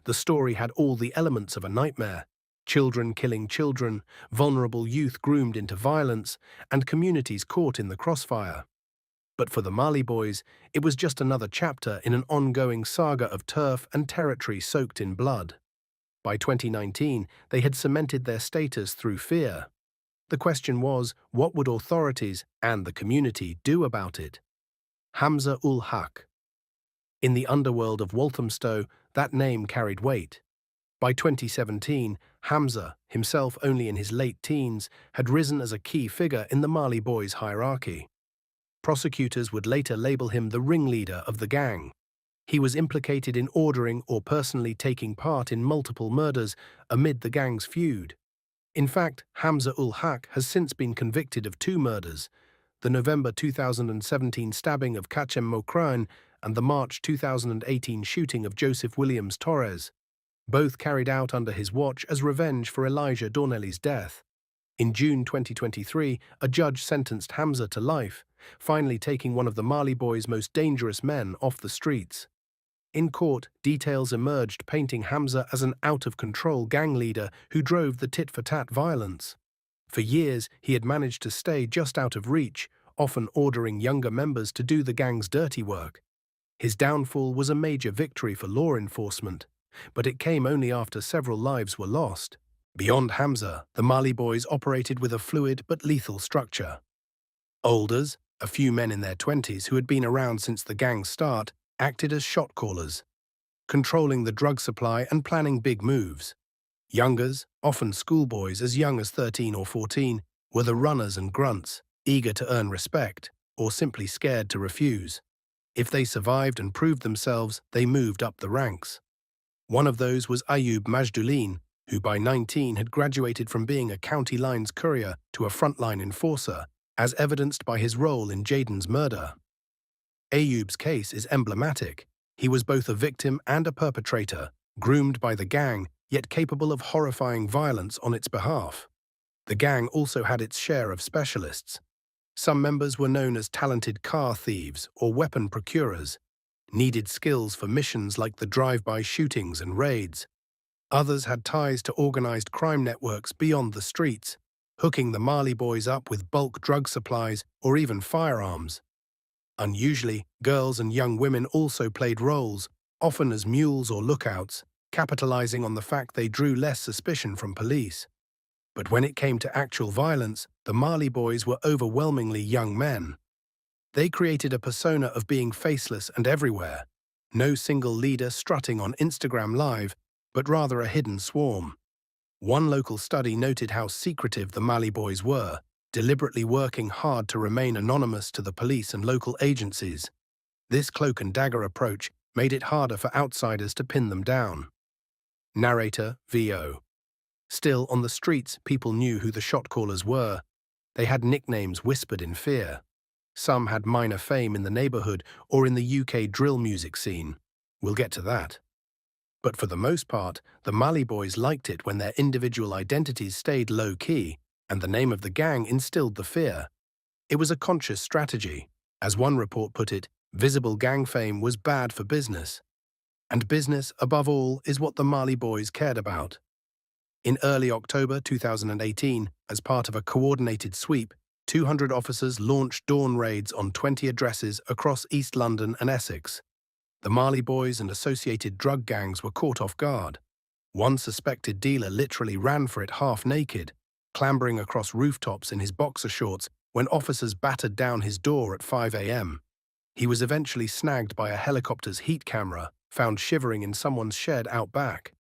The story had all the elements of a nightmare: children killing children, vulnerable youth groomed into violence, and communities caught in the crossfire. But for the Marley Boys, it was just another chapter in an ongoing saga of turf and territory soaked in blood. By 2019, they had cemented their status through fear. The question was, what would authorities and the community do about it? Hamza ul Haq. In the underworld of Walthamstow, that name carried weight. By 2017, Hamza, himself only in his late teens, had risen as a key figure in the Marley Boys' hierarchy. Prosecutors would later label him the ringleader of the gang. He was implicated in ordering or personally taking part in multiple murders amid the gang's feud. In fact, Hamza ul Haq has since been convicted of 2 murders: the November 2017 stabbing of Kachem Mokrain and the March 2018 shooting of Joseph Williams Torres, both carried out under his watch as revenge for Elijah Dornelly's death. In June 2023, a judge sentenced Hamza to life, finally taking one of the Marley Boys' most dangerous men off the streets. In court, details emerged painting Hamza as an out-of-control gang leader who drove the tit-for-tat violence. For years, he had managed to stay just out of reach, often ordering younger members to do the gang's dirty work. His downfall was a major victory for law enforcement, but it came only after several lives were lost. Beyond Hamza, the Marley Boys operated with a fluid but lethal structure. Olders, a few men in their 20s who had been around since the gang's start, acted as shot callers, controlling the drug supply and planning big moves. Youngers, often schoolboys as young as 13 or 14, were the runners and grunts, eager to earn respect, or simply scared to refuse. If they survived and proved themselves, they moved up the ranks. One of those was Ayub Majdoulin, who by 19 had graduated from being a county lines courier to a frontline enforcer, as evidenced by his role in Jaden's murder. Ayub's case is emblematic. He was both a victim and a perpetrator, groomed by the gang, yet capable of horrifying violence on its behalf. The gang also had its share of specialists. Some members were known as talented car thieves or weapon procurers, needed skills for missions like the drive-by shootings and raids. Others had ties to organized crime networks beyond the streets, hooking the Marley Boys up with bulk drug supplies or even firearms. Unusually, girls and young women also played roles, often as mules or lookouts, capitalizing on the fact they drew less suspicion from police. But when it came to actual violence, the Marley Boys were overwhelmingly young men. They created a persona of being faceless and everywhere, no single leader strutting on Instagram Live, but rather a hidden swarm. One local study noted how secretive the Marley Boys were, deliberately working hard to remain anonymous to the police and local agencies. This cloak-and-dagger approach made it harder for outsiders to pin them down. Narrator VO. Still, on the streets, people knew who the shot callers were. They had nicknames whispered in fear. Some had minor fame in the neighborhood or in the UK drill music scene. We'll get to that. But for the most part, the Marley Boys liked it when their individual identities stayed low-key, and the name of the gang instilled the fear. It was a conscious strategy. As one report put it, visible gang fame was bad for business. And business, above all, is what the Marley Boys cared about. In early October 2018, as part of a coordinated sweep, 200 officers launched dawn raids on 20 addresses across East London and Essex. The Marley Boys and associated drug gangs were caught off guard. One suspected dealer literally ran for it half naked, clambering across rooftops in his boxer shorts when officers battered down his door at 5 a.m. He was eventually snagged by a helicopter's heat camera, found shivering in someone's shed out back.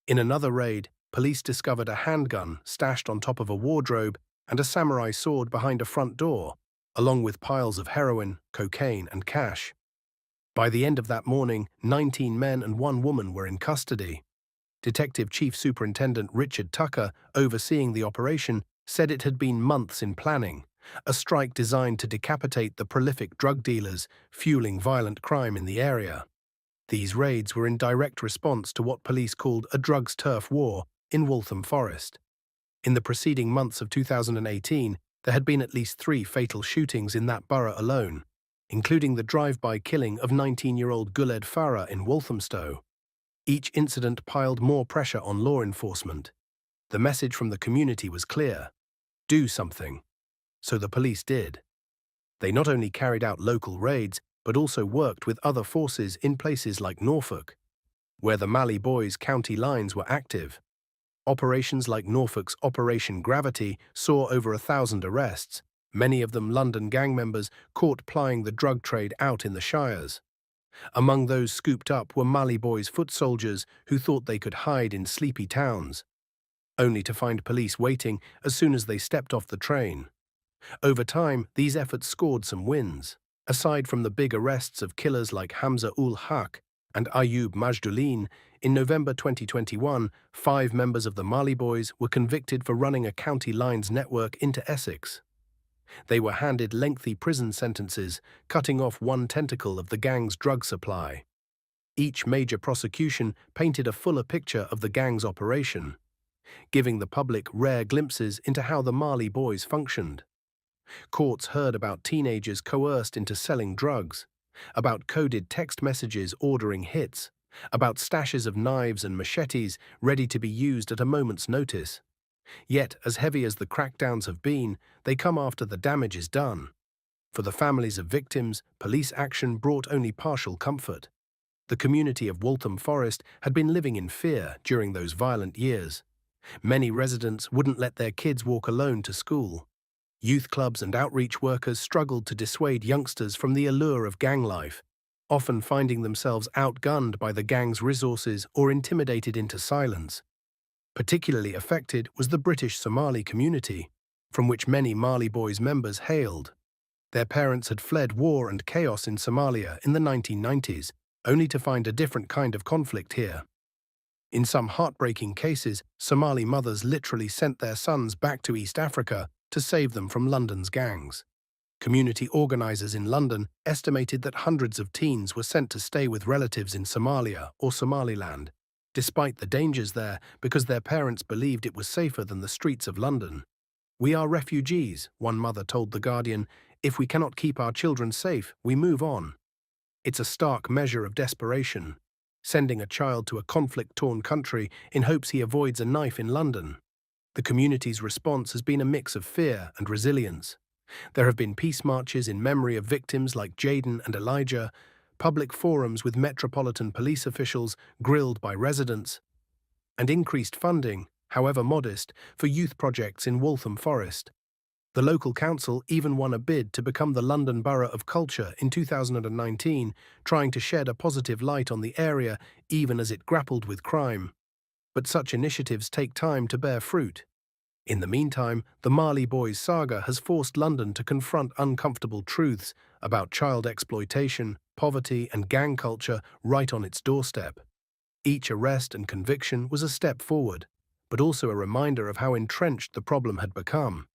In another raid, police discovered a handgun stashed on top of a wardrobe and a samurai sword behind a front door, along with piles of heroin, cocaine, and cash. By the end of that morning, 19 men and 1 woman were in custody. Detective Chief Superintendent Richard Tucker, overseeing the operation, said it had been months in planning, a strike designed to decapitate the prolific drug dealers fueling violent crime in the area. These raids were in direct response to what police called a drugs turf war in Waltham Forest. In the preceding months of 2018, there had been at least 3 fatal shootings in that borough alone, including the drive-by killing of 19-year-old Guled Farah in Walthamstow. Each incident piled more pressure on law enforcement. The message from the community was clear: do something. So the police did. They not only carried out local raids, but also worked with other forces in places like Norfolk, where the Marley Boys county lines were active. Operations like Norfolk's Operation Gravity saw over 1,000 arrests, many of them London gang members caught plying the drug trade out in the shires. Among those scooped up were Marley Boys foot soldiers who thought they could hide in sleepy towns, only to find police waiting as soon as they stepped off the train. Over time, these efforts scored some wins. Aside from the big arrests of killers like Hamza ul Haq and Ayub Majdoulin, in November 2021, 5 members of the Marley Boys were convicted for running a county lines network into Essex. They were handed lengthy prison sentences, cutting off one tentacle of the gang's drug supply. Each major prosecution painted a fuller picture of the gang's operation, giving the public rare glimpses into how the Marley Boys functioned. Courts heard about teenagers coerced into selling drugs, about coded text messages ordering hits, about stashes of knives and machetes ready to be used at a moment's notice. Yet, as heavy as the crackdowns have been, they come after the damage is done. For the families of victims, police action brought only partial comfort. The community of Waltham Forest had been living in fear during those violent years. Many residents wouldn't let their kids walk alone to school. Youth clubs and outreach workers struggled to dissuade youngsters from the allure of gang life, often finding themselves outgunned by the gang's resources or intimidated into silence. Particularly affected was the British Somali community, from which many Marley Boys members hailed. Their parents had fled war and chaos in Somalia in the 1990s, only to find a different kind of conflict here. In some heartbreaking cases, Somali mothers literally sent their sons back to East Africa to save them from London's gangs. Community organisers in London estimated that hundreds of teens were sent to stay with relatives in Somalia or Somaliland, despite the dangers there, because their parents believed it was safer than the streets of London. "We are refugees," one mother told The Guardian. "If we cannot keep our children safe, we move on." It's a stark measure of desperation, sending a child to a conflict-torn country in hopes he avoids a knife in London. The community's response has been a mix of fear and resilience. There have been peace marches in memory of victims like Jaden and Elijah, public forums with metropolitan police officials grilled by residents, and increased funding, however modest, for youth projects in Waltham Forest. The local council even won a bid to become the London Borough of Culture in 2019, trying to shed a positive light on the area even as it grappled with crime. But such initiatives take time to bear fruit. In the meantime, the Marley Boys saga has forced London to confront uncomfortable truths about child exploitation, poverty, and gang culture right on its doorstep. Each arrest and conviction was a step forward, but also a reminder of how entrenched the problem had become.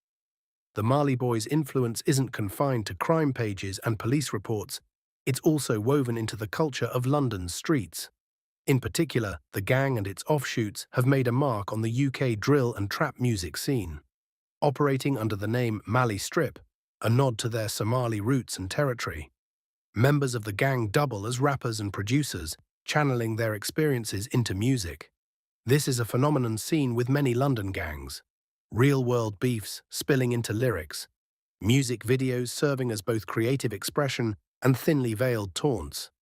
The Marley Boys' influence isn't confined to crime pages and police reports, it's also woven into the culture of London's streets. In particular, the gang and its offshoots have made a mark on the UK drill and trap music scene. Operating under the name Mali Strip, a nod to their Somali roots and territory, members of the gang double as rappers and producers, channeling their experiences into music. This is a phenomenon seen with many London gangs. Real-world beefs spilling into lyrics, music videos serving as both creative expression and thinly veiled taunts.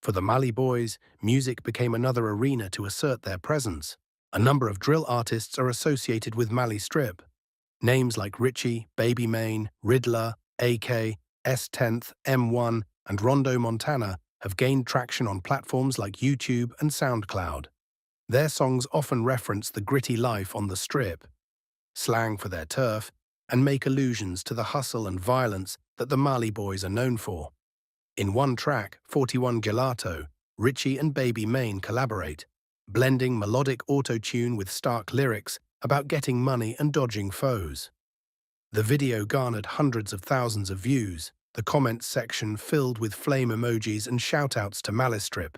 For the Marley Boys, music became another arena to assert their presence. A number of drill artists are associated with Mali Strip. Names like Richie, Baby Main, Riddler, AK, S10th, M1, and Rondo Montana have gained traction on platforms like YouTube and SoundCloud. Their songs often reference the gritty life on the Strip, slang for their turf, and make allusions to the hustle and violence that the Marley Boys are known for. In one track, 41 Gelato, Richie and Baby Main collaborate, blending melodic auto-tune with stark lyrics about getting money and dodging foes. The video garnered hundreds of thousands of views, the comments section filled with flame emojis and shout-outs to Malistrip.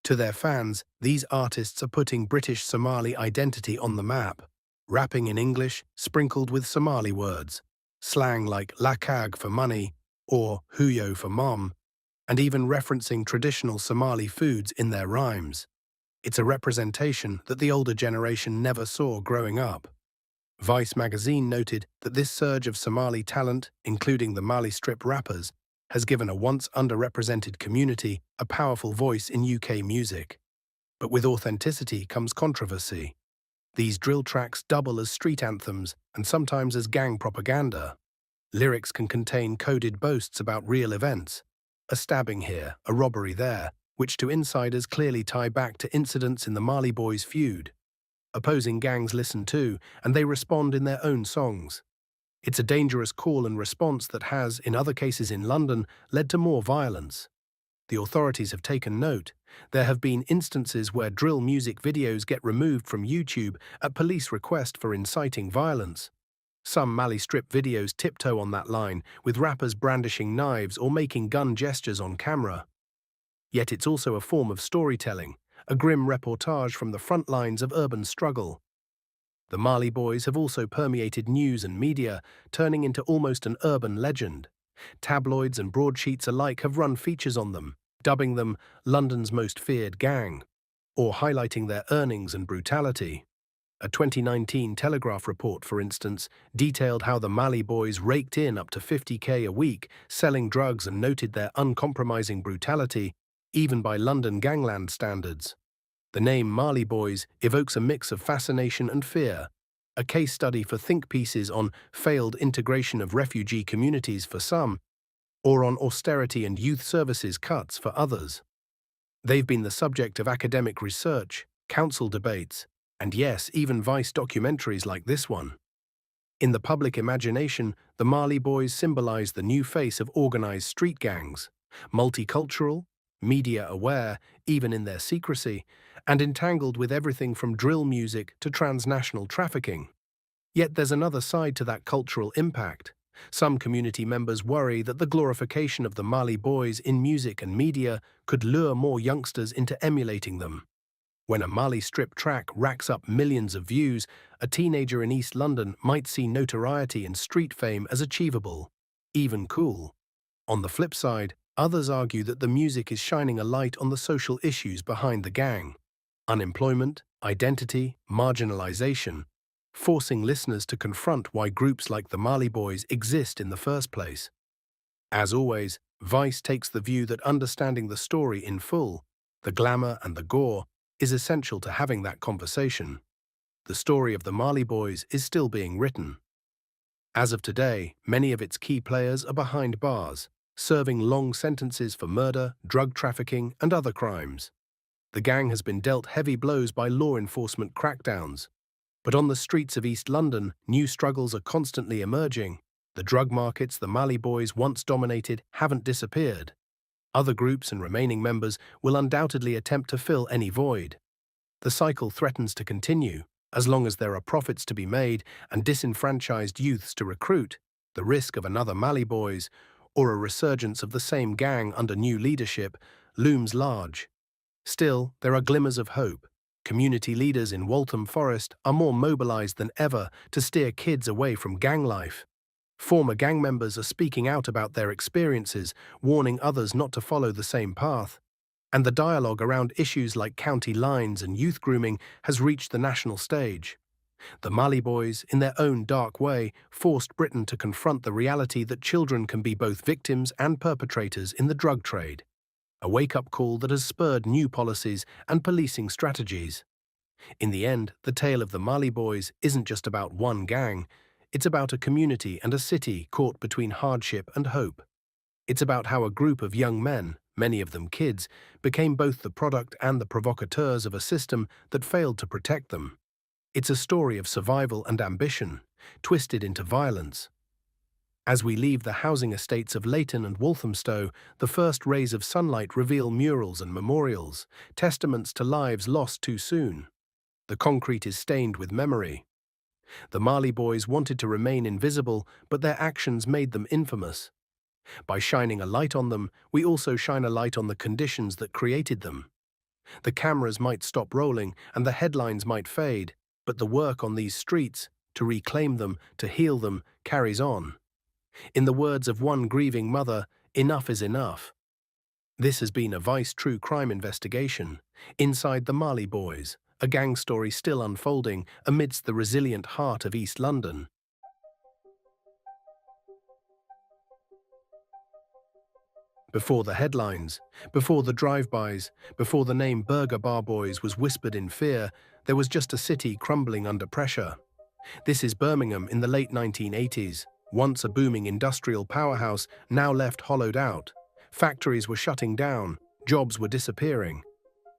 To their fans, these artists are putting British Somali identity on the map, rapping in English sprinkled with Somali words, slang like lakag for money or huyo for mom, and even referencing traditional Somali foods in their rhymes. It's a representation that the older generation never saw growing up. Vice magazine noted that this surge of Somali talent, including the Mali strip rappers, has given a once underrepresented community a powerful voice in UK music. But with authenticity comes controversy. These drill tracks double as street anthems and sometimes as gang propaganda. Lyrics can contain coded boasts about real events, a stabbing here, a robbery there, which to insiders clearly tie back to incidents in the Marley Boys feud. Opposing gangs listen too, and they respond in their own songs. It's a dangerous call and response that has, in other cases in London, led to more violence. The authorities have taken note. There have been instances where drill music videos get removed from YouTube at police request for inciting violence. Some Mali strip videos tiptoe on that line, with rappers brandishing knives or making gun gestures on camera. Yet it's also a form of storytelling, a grim reportage from the front lines of urban struggle. The Marley Boys have also permeated news and media, turning into almost an urban legend. Tabloids and broadsheets alike have run features on them, dubbing them London's most feared gang, or highlighting their earnings and brutality. A 2019 Telegraph report, for instance, detailed how the Marley Boys raked in up to 50k a week, selling drugs, and noted their uncompromising brutality, even by London Gangland standards. The name Marley Boys evokes a mix of fascination and fear, a case study for think pieces on failed integration of refugee communities for some, or on austerity and youth services cuts for others. They've been the subject of academic research, council debates, and yes, even Vice documentaries like this one. In the public imagination, the Marley Boys symbolize the new face of organized street gangs, multicultural, media-aware, even in their secrecy, and entangled with everything from drill music to transnational trafficking. Yet there's another side to that cultural impact. Some community members worry that the glorification of the Marley Boys in music and media could lure more youngsters into emulating them. When a Marley strip track racks up millions of views, a teenager in East London might see notoriety and street fame as achievable, even cool. On the flip side, others argue that the music is shining a light on the social issues behind the gang. Unemployment, identity, marginalization, forcing listeners to confront why groups like the Marley Boys exist in the first place. As always, Vice takes the view that understanding the story in full, the glamour and the gore, is essential to having that conversation. The story of the Marley Boys is still being written. As of today, many of its key players are behind bars, serving long sentences for murder, drug trafficking, and other crimes. The gang has been dealt heavy blows by law enforcement crackdowns. But on the streets of East London, new struggles are constantly emerging. The drug markets the Marley Boys once dominated haven't disappeared. Other groups and remaining members will undoubtedly attempt to fill any void. The cycle threatens to continue. As long as there are profits to be made and disenfranchised youths to recruit, the risk of another Marley Boys, or a resurgence of the same gang under new leadership, looms large. Still, there are glimmers of hope. Community leaders in Waltham Forest are more mobilized than ever to steer kids away from gang life. Former gang members are speaking out about their experiences, warning others not to follow the same path. And the dialogue around issues like county lines and youth grooming has reached the national stage. The Marley Boys, in their own dark way, forced Britain to confront the reality that children can be both victims and perpetrators in the drug trade. A wake-up call that has spurred new policies and policing strategies. In the end, the tale of the Marley Boys isn't just about one gang. It's about a community and a city caught between hardship and hope. It's about how a group of young men, many of them kids, became both the product and the provocateurs of a system that failed to protect them. It's a story of survival and ambition, twisted into violence. As we leave the housing estates of Leighton and Walthamstow, the first rays of sunlight reveal murals and memorials, testaments to lives lost too soon. The concrete is stained with memory. The Marley Boys wanted to remain invisible, but their actions made them infamous. By shining a light on them, we also shine a light on the conditions that created them. The cameras might stop rolling and the headlines might fade, but the work on these streets, to reclaim them, to heal them, carries on. In the words of one grieving mother, enough is enough. This has been a Vice true crime investigation, Inside the Marley Boys, a gang story still unfolding amidst the resilient heart of East London. Before the headlines, before the drive-bys, before the name Burger Bar Boys was whispered in fear, there was just a city crumbling under pressure. This is Birmingham in the late 1980s, once a booming industrial powerhouse, now left hollowed out. Factories were shutting down, jobs were disappearing.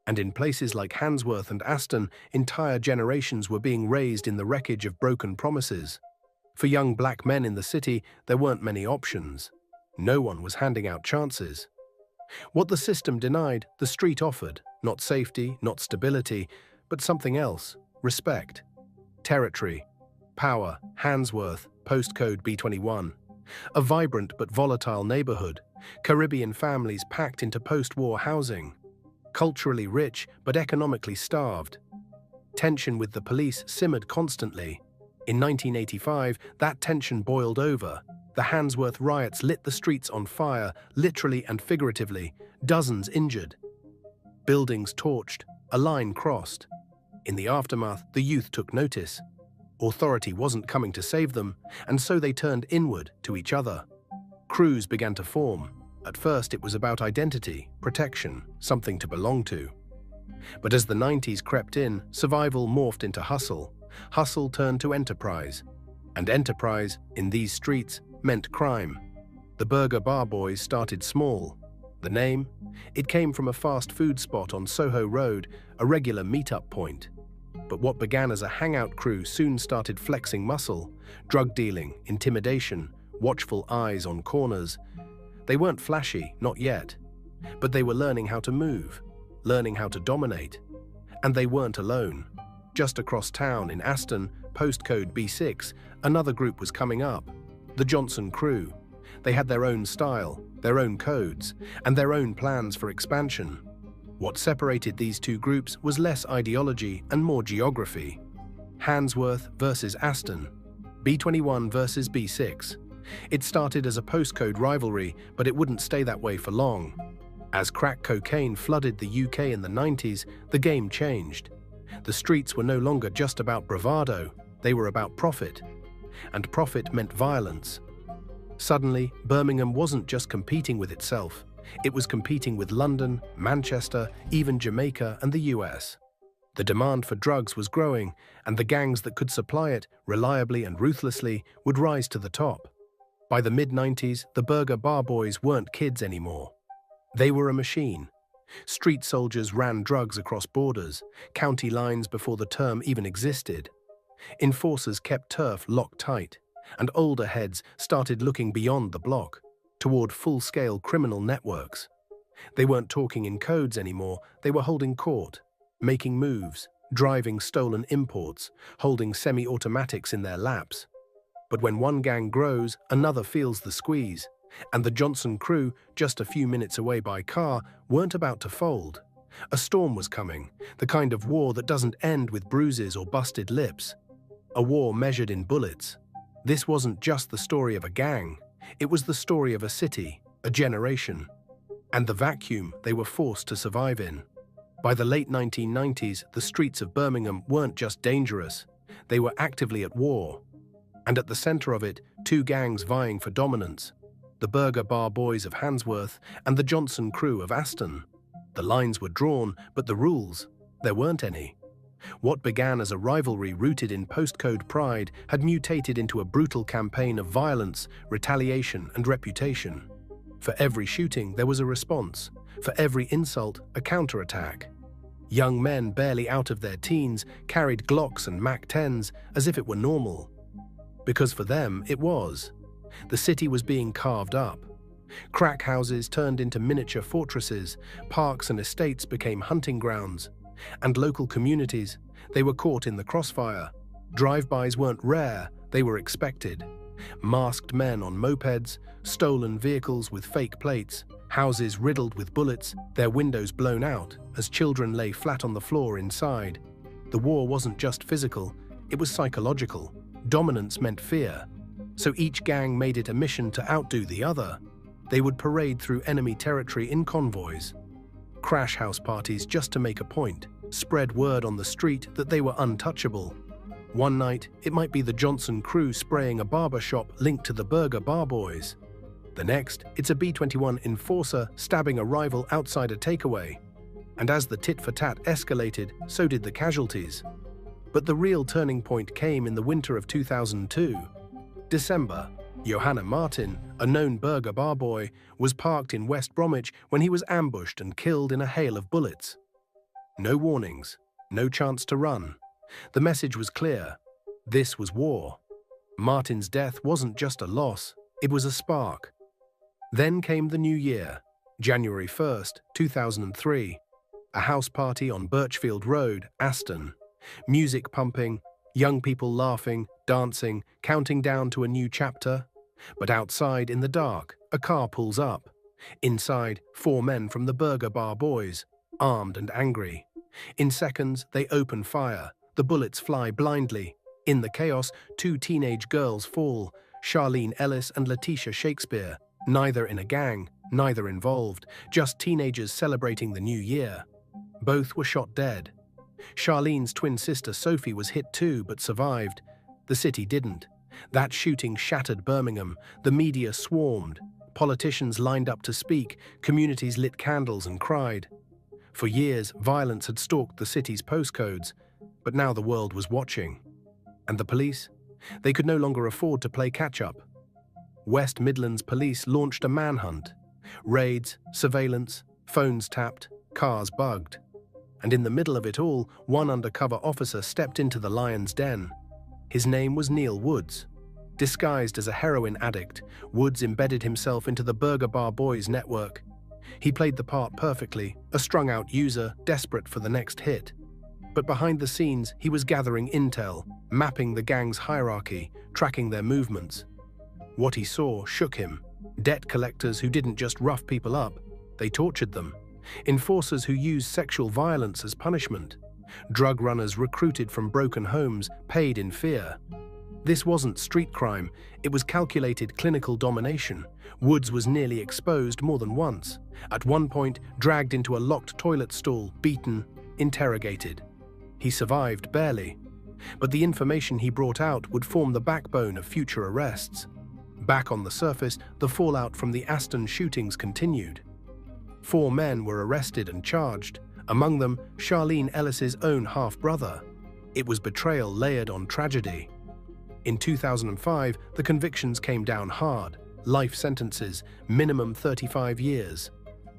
And in places like Handsworth and Aston, entire generations were being raised in the wreckage of broken promises. For young black men in the city, there weren't many options. No one was handing out chances. What the system denied, the street offered, not safety, not stability, but something else: respect. Territory, power, Handsworth, postcode B21. A vibrant but volatile neighborhood, Caribbean families packed into post-war housing. Culturally rich but economically starved. Tension with the police simmered constantly. In 1985, that tension boiled over. The Handsworth riots lit the streets on fire, literally and figuratively, dozens injured. Buildings torched, a line crossed. In the aftermath, the youth took notice. Authority wasn't coming to save them, and so they turned inward to each other. Crews began to form. At first, it was about identity, protection, something to belong to. But as the 90s crept in, survival morphed into hustle. Hustle turned to enterprise. And enterprise, in these streets, meant crime. The Burger Bar Boys started small. The name? It came from a fast food spot on Soho Road, a regular meet-up point. But what began as a hangout crew soon started flexing muscle, drug dealing, intimidation, watchful eyes on corners. They weren't flashy, not yet. But they were learning how to move, learning how to dominate. And they weren't alone. Just across town in Aston, postcode B6, another group was coming up. The Johnson crew. They had their own style, their own codes, and their own plans for expansion. What separated these two groups was less ideology and more geography. Handsworth versus Aston, B21 versus B6. It started as a postcode rivalry, but it wouldn't stay that way for long. As crack cocaine flooded the UK in the 90s, the game changed. The streets were no longer just about bravado, they were about profit. And profit meant violence. Suddenly, Birmingham wasn't just competing with itself. It was competing with London, Manchester, even Jamaica and the US. The demand for drugs was growing, and the gangs that could supply it, reliably and ruthlessly, would rise to the top. By the mid-90s, the Burger Bar Boys weren't kids anymore. They were a machine. Street soldiers ran drugs across borders, county lines before the term even existed. Enforcers kept turf locked tight, and older heads started looking beyond the block, toward full-scale criminal networks. They weren't talking in codes anymore, they were holding court, making moves, driving stolen imports, holding semi-automatics in their laps. But when one gang grows, another feels the squeeze, and the Johnson crew, just a few minutes away by car, weren't about to fold. A storm was coming, the kind of war that doesn't end with bruises or busted lips. A war measured in bullets. This wasn't just the story of a gang, it was the story of a city, a generation, and the vacuum they were forced to survive in. By the late 1990s, the streets of Birmingham weren't just dangerous, they were actively at war. And at the center of it, two gangs vying for dominance: the Burger Bar Boys of Handsworth and the Johnson crew of Aston. The lines were drawn, but the rules, there weren't any. What began as a rivalry rooted in postcode pride had mutated into a brutal campaign of violence, retaliation, and reputation. For every shooting, there was a response. For every insult, a counterattack. Young men barely out of their teens carried Glocks and Mac 10s as if it were normal. Because for them, it was. The city was being carved up. Crack houses turned into miniature fortresses, parks and estates became hunting grounds, and local communities, they were caught in the crossfire. Drive-bys weren't rare, they were expected. Masked men on mopeds, stolen vehicles with fake plates, houses riddled with bullets, their windows blown out as children lay flat on the floor inside. The war wasn't just physical, it was psychological. Dominance meant fear, so each gang made it a mission to outdo the other. They would parade through enemy territory in convoys, crash house parties just to make a point, spread word on the street that they were untouchable. One night, it might be the Johnson crew spraying a barber shop linked to the Burger Bar Boys. The next, it's a B-21 enforcer stabbing a rival outside a takeaway. And as the tit-for-tat escalated, so did the casualties. But the real turning point came in the winter of 2002. December. Johanna Martin, a known Burger Bar boy, was parked in West Bromwich when he was ambushed and killed in a hail of bullets. No warnings, no chance to run. The message was clear. This was war. Martin's death wasn't just a loss, it was a spark. Then came the new year, January 1st, 2003. A house party on Birchfield Road, Aston. Music pumping, young people laughing, dancing, counting down to a new chapter. But outside, in the dark, a car pulls up. Inside, 4 men from the Burger Bar Boys, armed and angry. In seconds, they open fire. The bullets fly blindly. In the chaos, 2 teenage girls fall, Charlene Ellis and Letitia Shakespeare. Neither in a gang, neither involved, just teenagers celebrating the new year. Both were shot dead. Charlene's twin sister Sophie was hit too, but survived. The city didn't. That shooting shattered Birmingham. The media swarmed. Politicians lined up to speak. Communities lit candles and cried. For years, violence had stalked the city's postcodes, but now the world was watching. And the police? They could no longer afford to play catch-up. West Midlands police launched a manhunt. Raids, surveillance, phones tapped, cars bugged. And in the middle of it all, one undercover officer stepped into the lion's den. His name was Neil Woods. Disguised as a heroin addict, Woods embedded himself into the Burger Bar Boys network. He played the part perfectly, a strung-out user, desperate for the next hit. But behind the scenes, he was gathering intel, mapping the gang's hierarchy, tracking their movements. What he saw shook him. Debt collectors who didn't just rough people up, they tortured them. Enforcers who used sexual violence as punishment. Drug runners recruited from broken homes, paid in fear. This wasn't street crime, it was calculated clinical domination. Woods was nearly exposed more than once. At one point, dragged into a locked toilet stall, beaten, interrogated. He survived barely. But the information he brought out would form the backbone of future arrests. Back on the surface, the fallout from the Aston shootings continued. 4 men were arrested and charged, among them Charlene Ellis's own half-brother. It was betrayal layered on tragedy. In 2005, the convictions came down hard. Life sentences, minimum 35 years.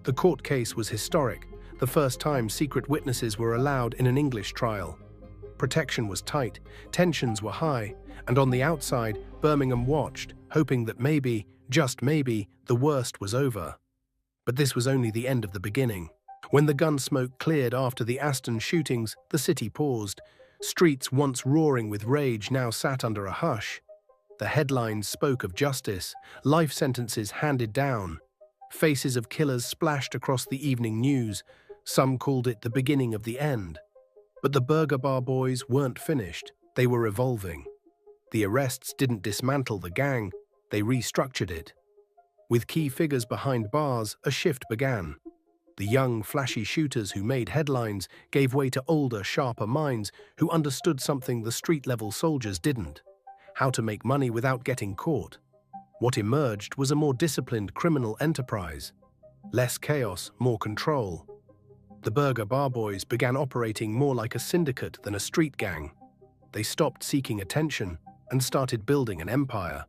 The court case was historic, the first time secret witnesses were allowed in an English trial. Protection was tight, tensions were high, and on the outside, Birmingham watched, hoping that maybe, just maybe, the worst was over. But this was only the end of the beginning. When the gun smoke cleared after the Aston shootings, the city paused. Streets once roaring with rage now sat under a hush. The headlines spoke of justice, life sentences handed down. Faces of killers splashed across the evening news. Some called it the beginning of the end. But the Burger Bar Boys weren't finished. They were evolving. The arrests didn't dismantle the gang, they restructured it. With key figures behind bars, a shift began. The young, flashy shooters who made headlines gave way to older, sharper minds who understood something the street-level soldiers didn't: how to make money without getting caught. What emerged was a more disciplined criminal enterprise. Less chaos, more control. The Burger Bar Boys began operating more like a syndicate than a street gang. They stopped seeking attention and started building an empire.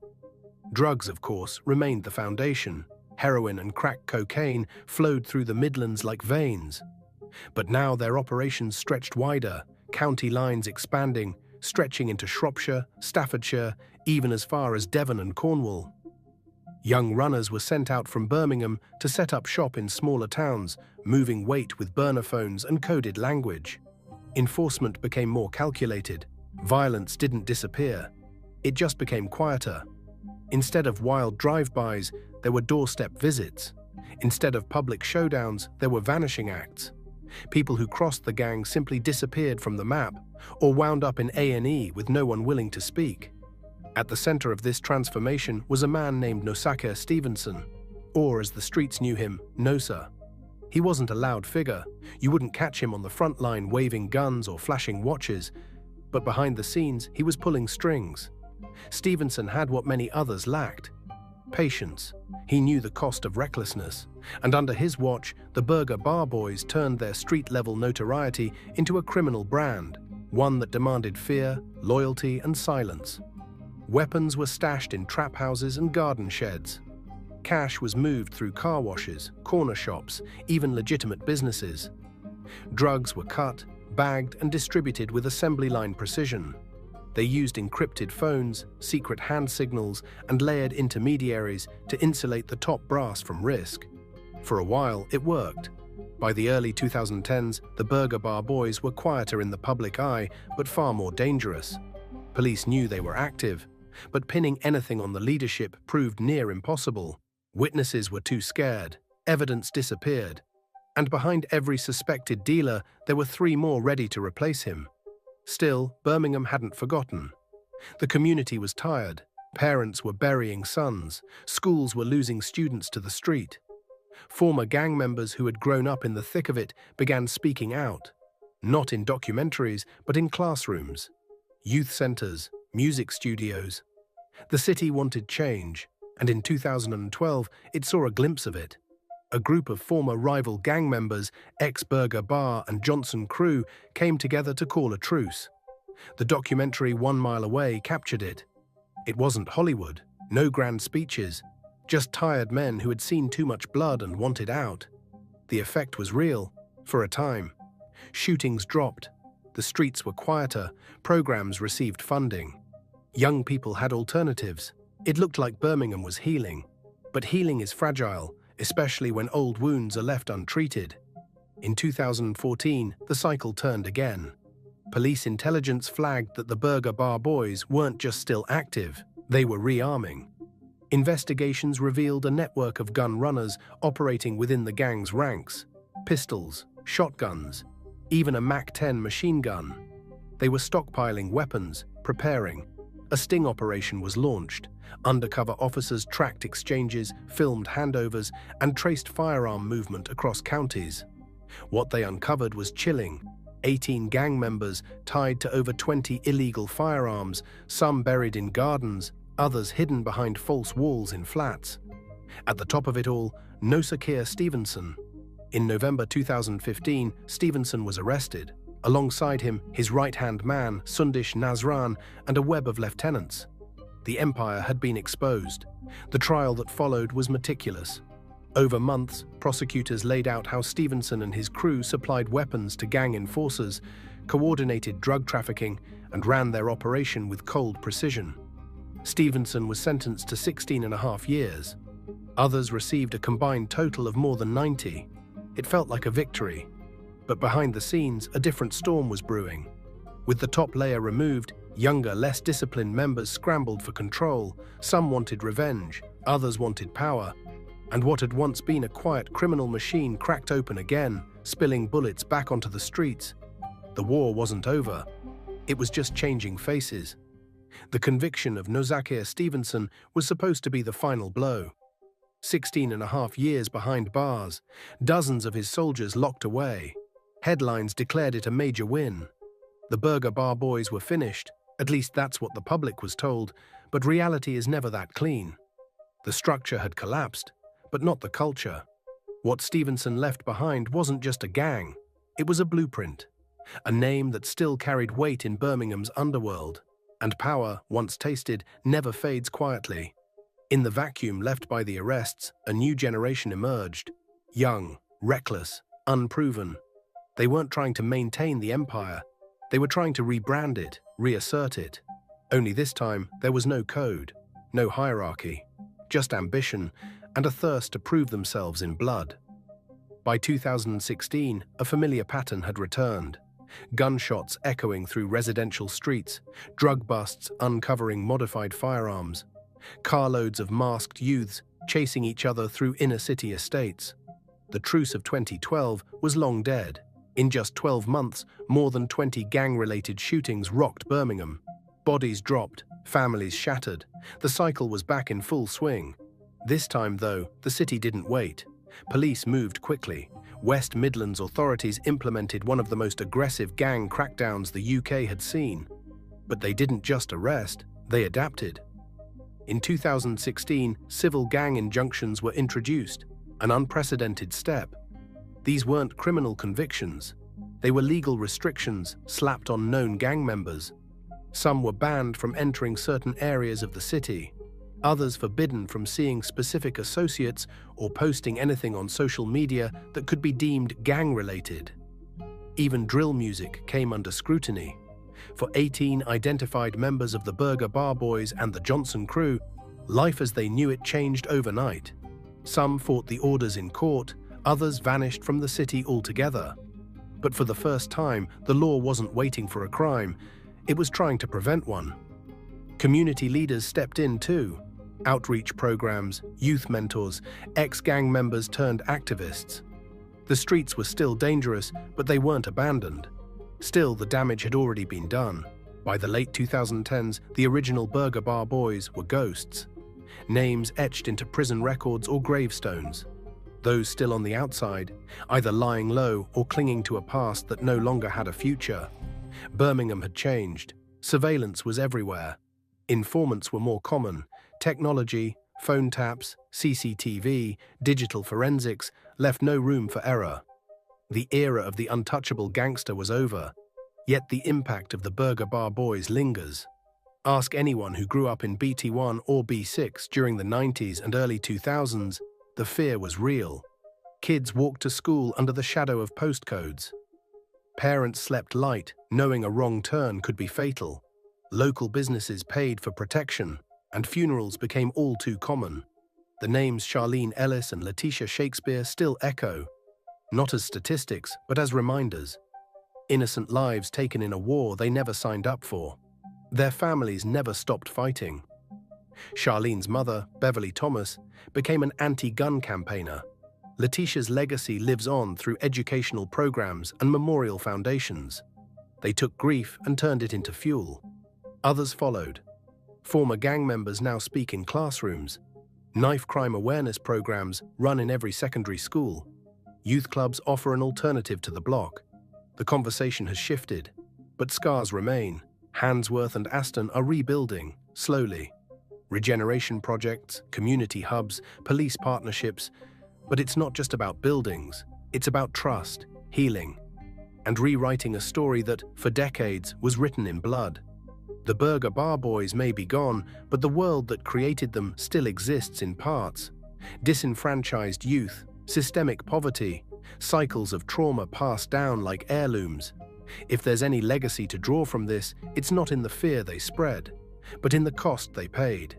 Drugs, of course, remained the foundation. Heroin and crack cocaine flowed through the Midlands like veins. But now their operations stretched wider, county lines expanding, stretching into Shropshire, Staffordshire, even as far as Devon and Cornwall. Young runners were sent out from Birmingham to set up shop in smaller towns, moving weight with burner phones and coded language. Enforcement became more calculated. Violence didn't disappear. It just became quieter. Instead of wild drive-bys, there were doorstep visits. Instead of public showdowns, there were vanishing acts. People who crossed the gang simply disappeared from the map or wound up in A&E with no one willing to speak. At the center of this transformation was a man named Nosaka Stevenson, or as the streets knew him, Nosa. He wasn't a loud figure. You wouldn't catch him on the front line waving guns or flashing watches, but behind the scenes, he was pulling strings. Stevenson had what many others lacked: patience. He knew the cost of recklessness, and under his watch, the Burger Bar Boys turned their street-level notoriety into a criminal brand, one that demanded fear, loyalty, and silence. Weapons were stashed in trap houses and garden sheds. Cash was moved through car washes, corner shops, even legitimate businesses. Drugs were cut, bagged, and distributed with assembly line precision. They used encrypted phones, secret hand signals, and layered intermediaries to insulate the top brass from risk. For a while, it worked. By the early 2010s, the Burger Bar Boys were quieter in the public eye, but far more dangerous. Police knew they were active, but pinning anything on the leadership proved near impossible. Witnesses were too scared, evidence disappeared, and behind every suspected dealer, there were 3 more ready to replace him. Still, Birmingham hadn't forgotten. The community was tired. Parents were burying sons. Schools were losing students to the street. Former gang members who had grown up in the thick of it began speaking out, not in documentaries, but in classrooms, youth centers, music studios. The city wanted change, and in 2012, it saw a glimpse of it. A group of former rival gang members, ex-Burger Bar and Johnson crew, came together to call a truce. The documentary 1 Mile Away captured it. It wasn't Hollywood, no grand speeches, just tired men who had seen too much blood and wanted out. The effect was real, for a time. Shootings dropped. The streets were quieter. Programs received funding. Young people had alternatives. It looked like Birmingham was healing. But healing is fragile, especially when old wounds are left untreated. In 2014, the cycle turned again. Police intelligence flagged that the Burger Bar Boys weren't just still active, they were rearming. Investigations revealed a network of gun runners operating within the gang's ranks. Pistols, shotguns, even a Mac-10 machine gun. They were stockpiling weapons, preparing. A sting operation was launched. Undercover officers tracked exchanges, filmed handovers, and traced firearm movement across counties. What they uncovered was chilling. 18 gang members tied to over 20 illegal firearms, some buried in gardens, others hidden behind false walls in flats. At the top of it all, Nosaka Stevenson. In November 2015, Stevenson was arrested. Alongside him, his right-hand man, Sundish Nazran, and a web of lieutenants. The empire had been exposed. The trial that followed was meticulous. Over months, prosecutors laid out how Stevenson and his crew supplied weapons to gang enforcers, coordinated drug trafficking, and ran their operation with cold precision. Stevenson was sentenced to 16.5 years. Others received a combined total of more than 90. It felt like a victory. But behind the scenes, a different storm was brewing. With the top layer removed, younger, less disciplined members scrambled for control. Some wanted revenge, others wanted power. And what had once been a quiet criminal machine cracked open again, spilling bullets back onto the streets. The war wasn't over. It was just changing faces. The conviction of Nosaka Stevenson was supposed to be the final blow. 16.5 years behind bars, dozens of his soldiers locked away. Headlines declared it a major win. The Burger Bar Boys were finished, at least that's what the public was told, but reality is never that clean. The structure had collapsed, but not the culture. What Stevenson left behind wasn't just a gang, it was a blueprint, a name that still carried weight in Birmingham's underworld, and power, once tasted, never fades quietly. In the vacuum left by the arrests, a new generation emerged, young, reckless, unproven. They weren't trying to maintain the empire, they were trying to rebrand it, reassert it. Only this time, there was no code, no hierarchy. just ambition, and a thirst to prove themselves in blood. By 2016, a familiar pattern had returned. Gunshots echoing through residential streets, drug busts uncovering modified firearms, carloads of masked youths chasing each other through inner-city estates. The truce of 2012 was long dead. In just 12 months, more than 20 gang-related shootings rocked Birmingham. Bodies dropped, families shattered. The cycle was back in full swing. This time, though, the city didn't wait. Police moved quickly. West Midlands authorities implemented one of the most aggressive gang crackdowns the UK had seen. But they didn't just arrest, they adapted. In 2016, civil gang injunctions were introduced, an unprecedented step. These weren't criminal convictions. They were legal restrictions slapped on known gang members. Some were banned from entering certain areas of the city, others forbidden from seeing specific associates or posting anything on social media that could be deemed gang-related. Even drill music came under scrutiny. For 18 identified members of the Burger Bar Boys and the Johnson crew, life as they knew it changed overnight. Some fought the orders in court, others vanished from the city altogether. But for the first time, the law wasn't waiting for a crime, it was trying to prevent one. Community leaders stepped in too. Outreach programs, youth mentors, ex-gang members turned activists. The streets were still dangerous, but they weren't abandoned. Still, the damage had already been done. By the late 2010s, the original Burger Bar Boys were ghosts. Names etched into prison records or gravestones. Those still on the outside, either lying low or clinging to a past that no longer had a future. Birmingham had changed. Surveillance was everywhere. Informants were more common. Technology, phone taps, CCTV, digital forensics left no room for error. The era of the untouchable gangster was over, yet the impact of the Burger Bar Boys lingers. Ask anyone who grew up in BT1 or B6 during the 90s and early 2000s, the fear was real. Kids walked to school under the shadow of postcodes. Parents slept light, knowing a wrong turn could be fatal. Local businesses paid for protection, and funerals became all too common. The names Charlene Ellis and Letitia Shakespeare still echo, not as statistics, but as reminders. Innocent lives taken in a war they never signed up for. Their families never stopped fighting. Charlene's mother, Beverly Thomas, became an anti-gun campaigner. Letitia's legacy lives on through educational programs and memorial foundations. They took grief and turned it into fuel. Others followed. Former gang members now speak in classrooms. Knife crime awareness programs run in every secondary school. Youth clubs offer an alternative to the block. The conversation has shifted, but scars remain. Handsworth and Aston are rebuilding, slowly. Regeneration projects, community hubs, police partnerships. But it's not just about buildings, it's about trust, healing, and rewriting a story that, for decades, was written in blood. The Burger Bar Boys may be gone, but the world that created them still exists in parts. Disenfranchised youth, systemic poverty, cycles of trauma passed down like heirlooms. If there's any legacy to draw from this, it's not in the fear they spread, but in the cost they paid.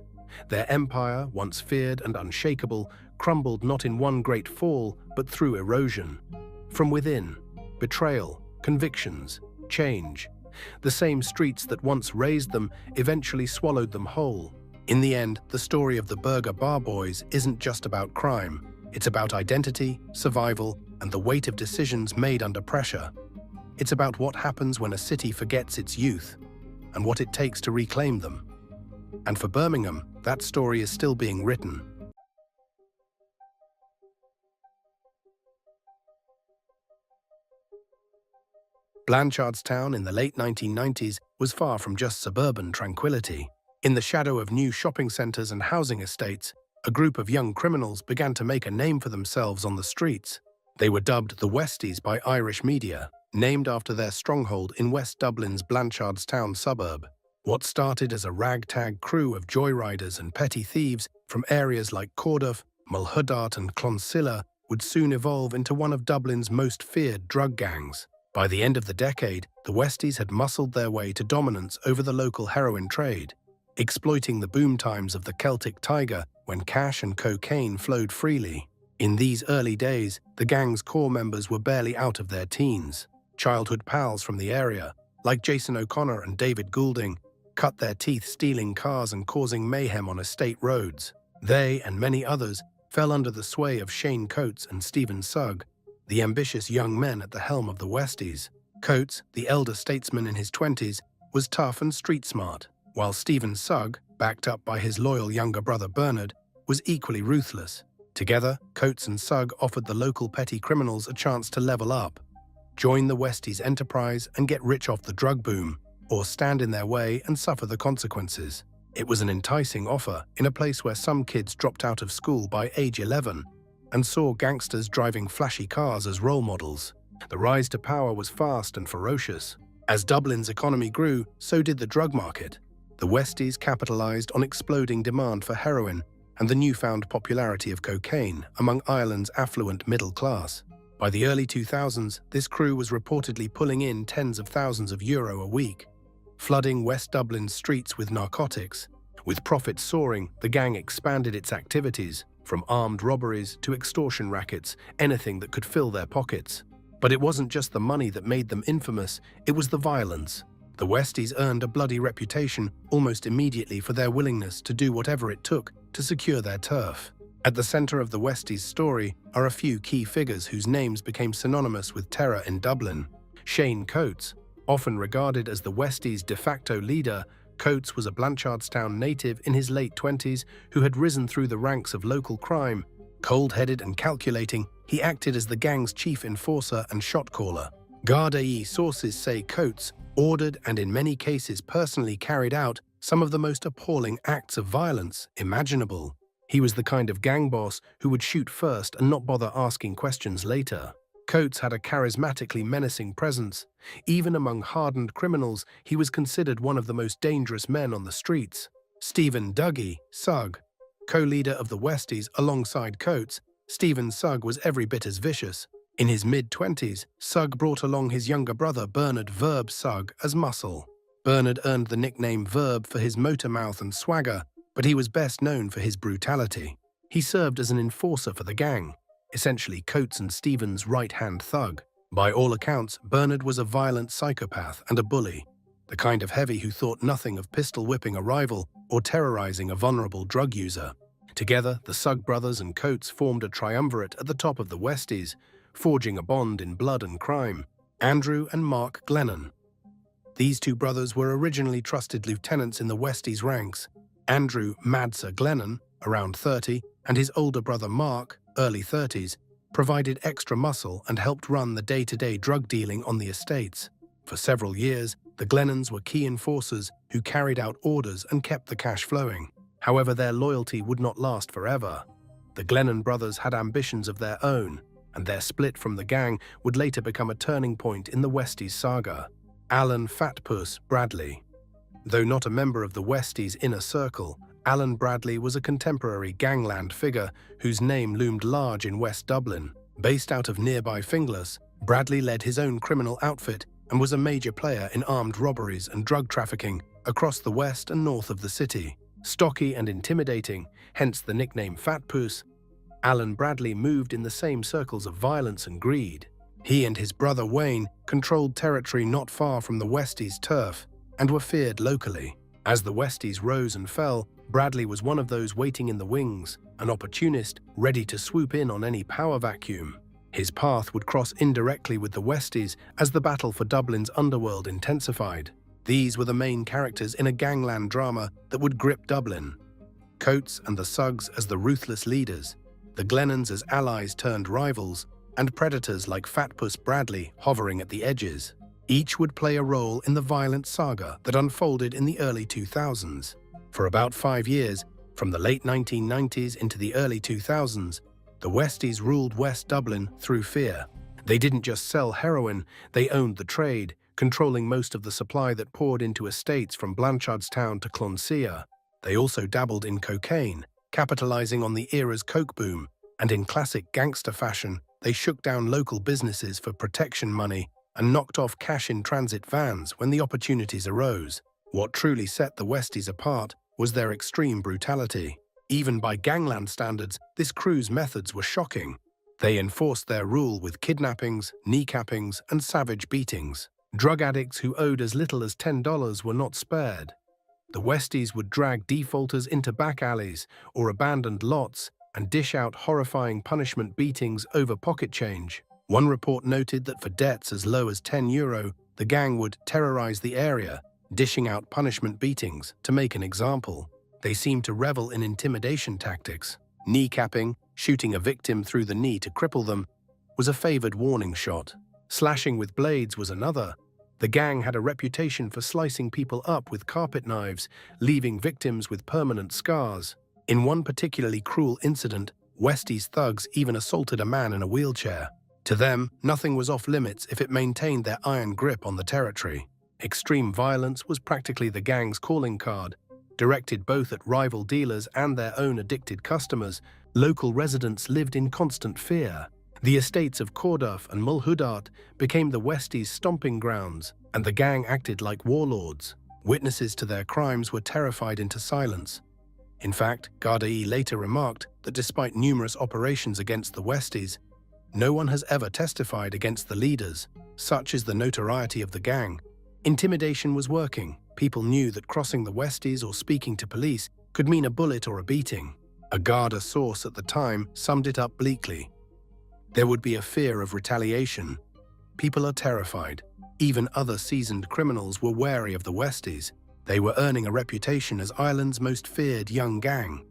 Their empire, once feared and unshakable, crumbled not in one great fall, but through erosion. From within, betrayal, convictions, change. The same streets that once raised them eventually swallowed them whole. In the end, the story of the Burger Bar Boys isn't just about crime. It's about identity, survival, and the weight of decisions made under pressure. It's about what happens when a city forgets its youth, and what it takes to reclaim them. And for Birmingham, that story is still being written. Blanchardstown in the late 1990s was far from just suburban tranquility. In the shadow of new shopping centres and housing estates, a group of young criminals began to make a name for themselves on the streets. They were dubbed the Westies by Irish media, named after their stronghold in West Dublin's Blanchardstown suburb. What started as a ragtag crew of joyriders and petty thieves from areas like Corduff, Mulhudart and Clonsilla would soon evolve into one of Dublin's most feared drug gangs. By the end of the decade, the Westies had muscled their way to dominance over the local heroin trade. Exploiting the boom times of the Celtic Tiger, when cash and cocaine flowed freely. In these early days, the gang's core members were barely out of their teens. Childhood pals from the area, like Jason O'Connor and David Goulding, cut their teeth stealing cars and causing mayhem on estate roads. They, and many others, fell under the sway of Shane Coates and Stephen Sugg, the ambitious young men at the helm of the Westies. Coates, the elder statesman in his 20s, was tough and street-smart, while Stephen Sugg, backed up by his loyal younger brother Bernard, was equally ruthless. Together, Coates and Sugg offered the local petty criminals a chance to level up, join the Westies' enterprise and get rich off the drug boom, or stand in their way and suffer the consequences. It was an enticing offer in a place where some kids dropped out of school by age 11 and saw gangsters driving flashy cars as role models. The rise to power was fast and ferocious. As Dublin's economy grew, so did the drug market. The Westies capitalized on exploding demand for heroin and the newfound popularity of cocaine among Ireland's affluent middle class. By the early 2000s, this crew was reportedly pulling in tens of thousands of euro a week, flooding West Dublin's streets with narcotics. With profits soaring, the gang expanded its activities, from armed robberies to extortion rackets, anything that could fill their pockets. But it wasn't just the money that made them infamous, it was the violence. The Westies earned a bloody reputation almost immediately for their willingness to do whatever it took to secure their turf. At the center of the Westies' story are a few key figures whose names became synonymous with terror in Dublin. Shane Coates, often regarded as the Westies' de facto leader, Coates was a Blanchardstown native in his late 20s who had risen through the ranks of local crime. Cold-headed and calculating, he acted as the gang's chief enforcer and shot-caller. Gardaí sources say Coates ordered and in many cases personally carried out some of the most appalling acts of violence imaginable. He was the kind of gang boss who would shoot first and not bother asking questions later. Coates had a charismatically menacing presence. Even among hardened criminals, he was considered one of the most dangerous men on the streets. Stephen Dougie Sugg, co-leader of the Westies alongside Coates, Stephen Sugg was every bit as vicious. In his mid-20s, Sugg brought along his younger brother Bernard Verb Sugg as muscle. Bernard earned the nickname Verb for his motor mouth and swagger, but he was best known for his brutality. He served as an enforcer for the gang, essentially Coates and Stephen's right-hand thug. By all accounts, Bernard was a violent psychopath and a bully, the kind of heavy who thought nothing of pistol-whipping a rival or terrorizing a vulnerable drug user. Together, the Sugg brothers and Coates formed a triumvirate at the top of the Westies, forging a bond in blood and crime. Andrew and Mark Glennon. These two brothers were originally trusted lieutenants in the Westies' ranks. Andrew Madser Glennon, around 30, and his older brother Mark, early 30s, provided extra muscle and helped run the day-to-day drug dealing on the estates. For several years, the Glennons were key enforcers who carried out orders and kept the cash flowing. However, their loyalty would not last forever. The Glennon brothers had ambitions of their own, and their split from the gang would later become a turning point in the Westies saga. Alan Fatpuss Bradley. Though not a member of the Westies' inner circle, Alan Bradley was a contemporary gangland figure whose name loomed large in West Dublin. Based out of nearby Finglas, Bradley led his own criminal outfit and was a major player in armed robberies and drug trafficking across the west and north of the city. Stocky and intimidating, hence the nickname Fatpuss, Alan Bradley moved in the same circles of violence and greed. He and his brother Wayne controlled territory not far from the Westies' turf and were feared locally. As the Westies rose and fell, Bradley was one of those waiting in the wings, an opportunist ready to swoop in on any power vacuum. His path would cross indirectly with the Westies as the battle for Dublin's underworld intensified. These were the main characters in a gangland drama that would grip Dublin. Coates and the Suggs as the ruthless leaders, the Glennons as allies turned rivals, and predators like Fatpuss Bradley hovering at the edges. Each would play a role in the violent saga that unfolded in the early 2000s. For about 5 years, from the late 1990s into the early 2000s, the Westies ruled West Dublin through fear. They didn't just sell heroin, they owned the trade, controlling most of the supply that poured into estates from Blanchardstown to Clonsea. They also dabbled in cocaine, capitalizing on the era's coke boom, and in classic gangster fashion, they shook down local businesses for protection money and knocked off cash-in-transit vans when the opportunities arose. What truly set the Westies apart was their extreme brutality. Even by Gangland standards, this crew's methods were shocking. They enforced their rule with kidnappings, kneecappings, and savage beatings. Drug addicts who owed as little as $10 were not spared. The Westies would drag defaulters into back alleys or abandoned lots and dish out horrifying punishment beatings over pocket change. One report noted that for debts as low as €10, the gang would terrorize the area, dishing out punishment beatings. To make an example, they seemed to revel in intimidation tactics. Kneecapping, shooting a victim through the knee to cripple them, was a favored warning shot. Slashing with blades was another. The gang had a reputation for slicing people up with carpet knives, leaving victims with permanent scars. In one particularly cruel incident, Westies thugs even assaulted a man in a wheelchair. To them, nothing was off limits if it maintained their iron grip on the territory. Extreme violence was practically the gang's calling card. Directed both at rival dealers and their own addicted customers, local residents lived in constant fear. The estates of Corduff and Mulhudart became the Westies' stomping grounds, and the gang acted like warlords. Witnesses to their crimes were terrified into silence. In fact, Gardai later remarked that despite numerous operations against the Westies, no one has ever testified against the leaders. Such is the notoriety of the gang. Intimidation was working. People knew that crossing the Westies or speaking to police could mean a bullet or a beating. A Garda source at the time summed it up bleakly. There would be a fear of retaliation. People are terrified. Even other seasoned criminals were wary of the Westies. They were earning a reputation as Ireland's most feared young gang.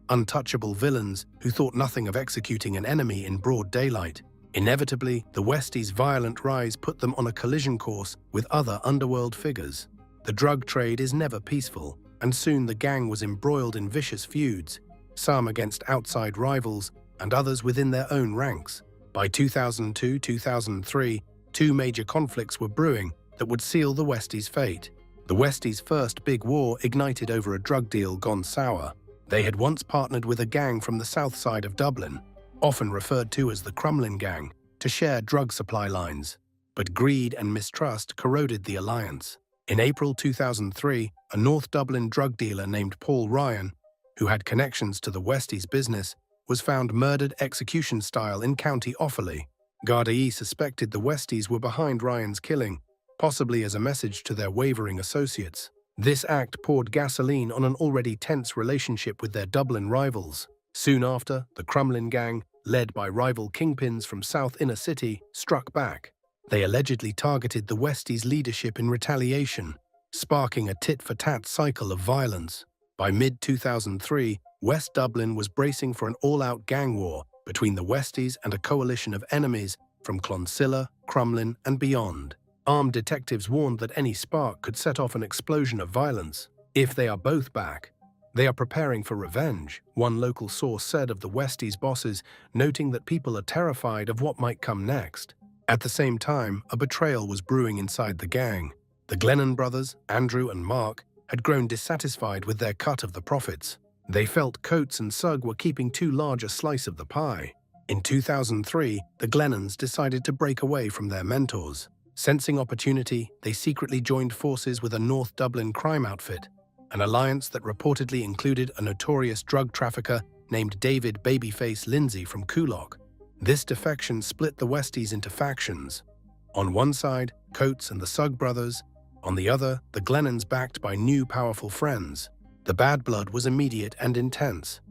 Untouchable villains who thought nothing of executing an enemy in broad daylight. Inevitably, the Westies' violent rise put them on a collision course with other underworld figures. The drug trade is never peaceful, and soon the gang was embroiled in vicious feuds, some against outside rivals and others within their own ranks. By 2002-2003, two major conflicts were brewing that would seal the Westies' fate. The Westies' first big war ignited over a drug deal gone sour. They had once partnered with a gang from the south side of Dublin, often referred to as the Crumlin Gang, to share drug supply lines. But greed and mistrust corroded the alliance. In April 2003, a North Dublin drug dealer named Paul Ryan, who had connections to the Westies' business, was found murdered execution-style in County Offaly. Gardaí suspected the Westies were behind Ryan's killing, possibly as a message to their wavering associates. This act poured gasoline on an already tense relationship with their Dublin rivals. Soon after, the Crumlin Gang, led by rival kingpins from South Inner City, struck back. They allegedly targeted the Westies' leadership in retaliation, sparking a tit-for-tat cycle of violence. By mid-2003, West Dublin was bracing for an all-out gang war between the Westies and a coalition of enemies from Clonsilla, Crumlin, and beyond. Armed detectives warned that any spark could set off an explosion of violence. If they are both back, they are preparing for revenge, one local source said of the Westies' bosses, noting that people are terrified of what might come next. At the same time, a betrayal was brewing inside the gang. The Glennon brothers, Andrew and Mark, had grown dissatisfied with their cut of the profits. They felt Coates and Sugg were keeping too large a slice of the pie. In 2003, the Glennons decided to break away from their mentors. Sensing opportunity, they secretly joined forces with a North Dublin crime outfit, an alliance that reportedly included a notorious drug trafficker named David Babyface Lindsay from Coolock. This defection split the Westies into factions. On one side, Coates and the Sugg brothers. On the other, the Glennons backed by new powerful friends. The bad blood was immediate and intense.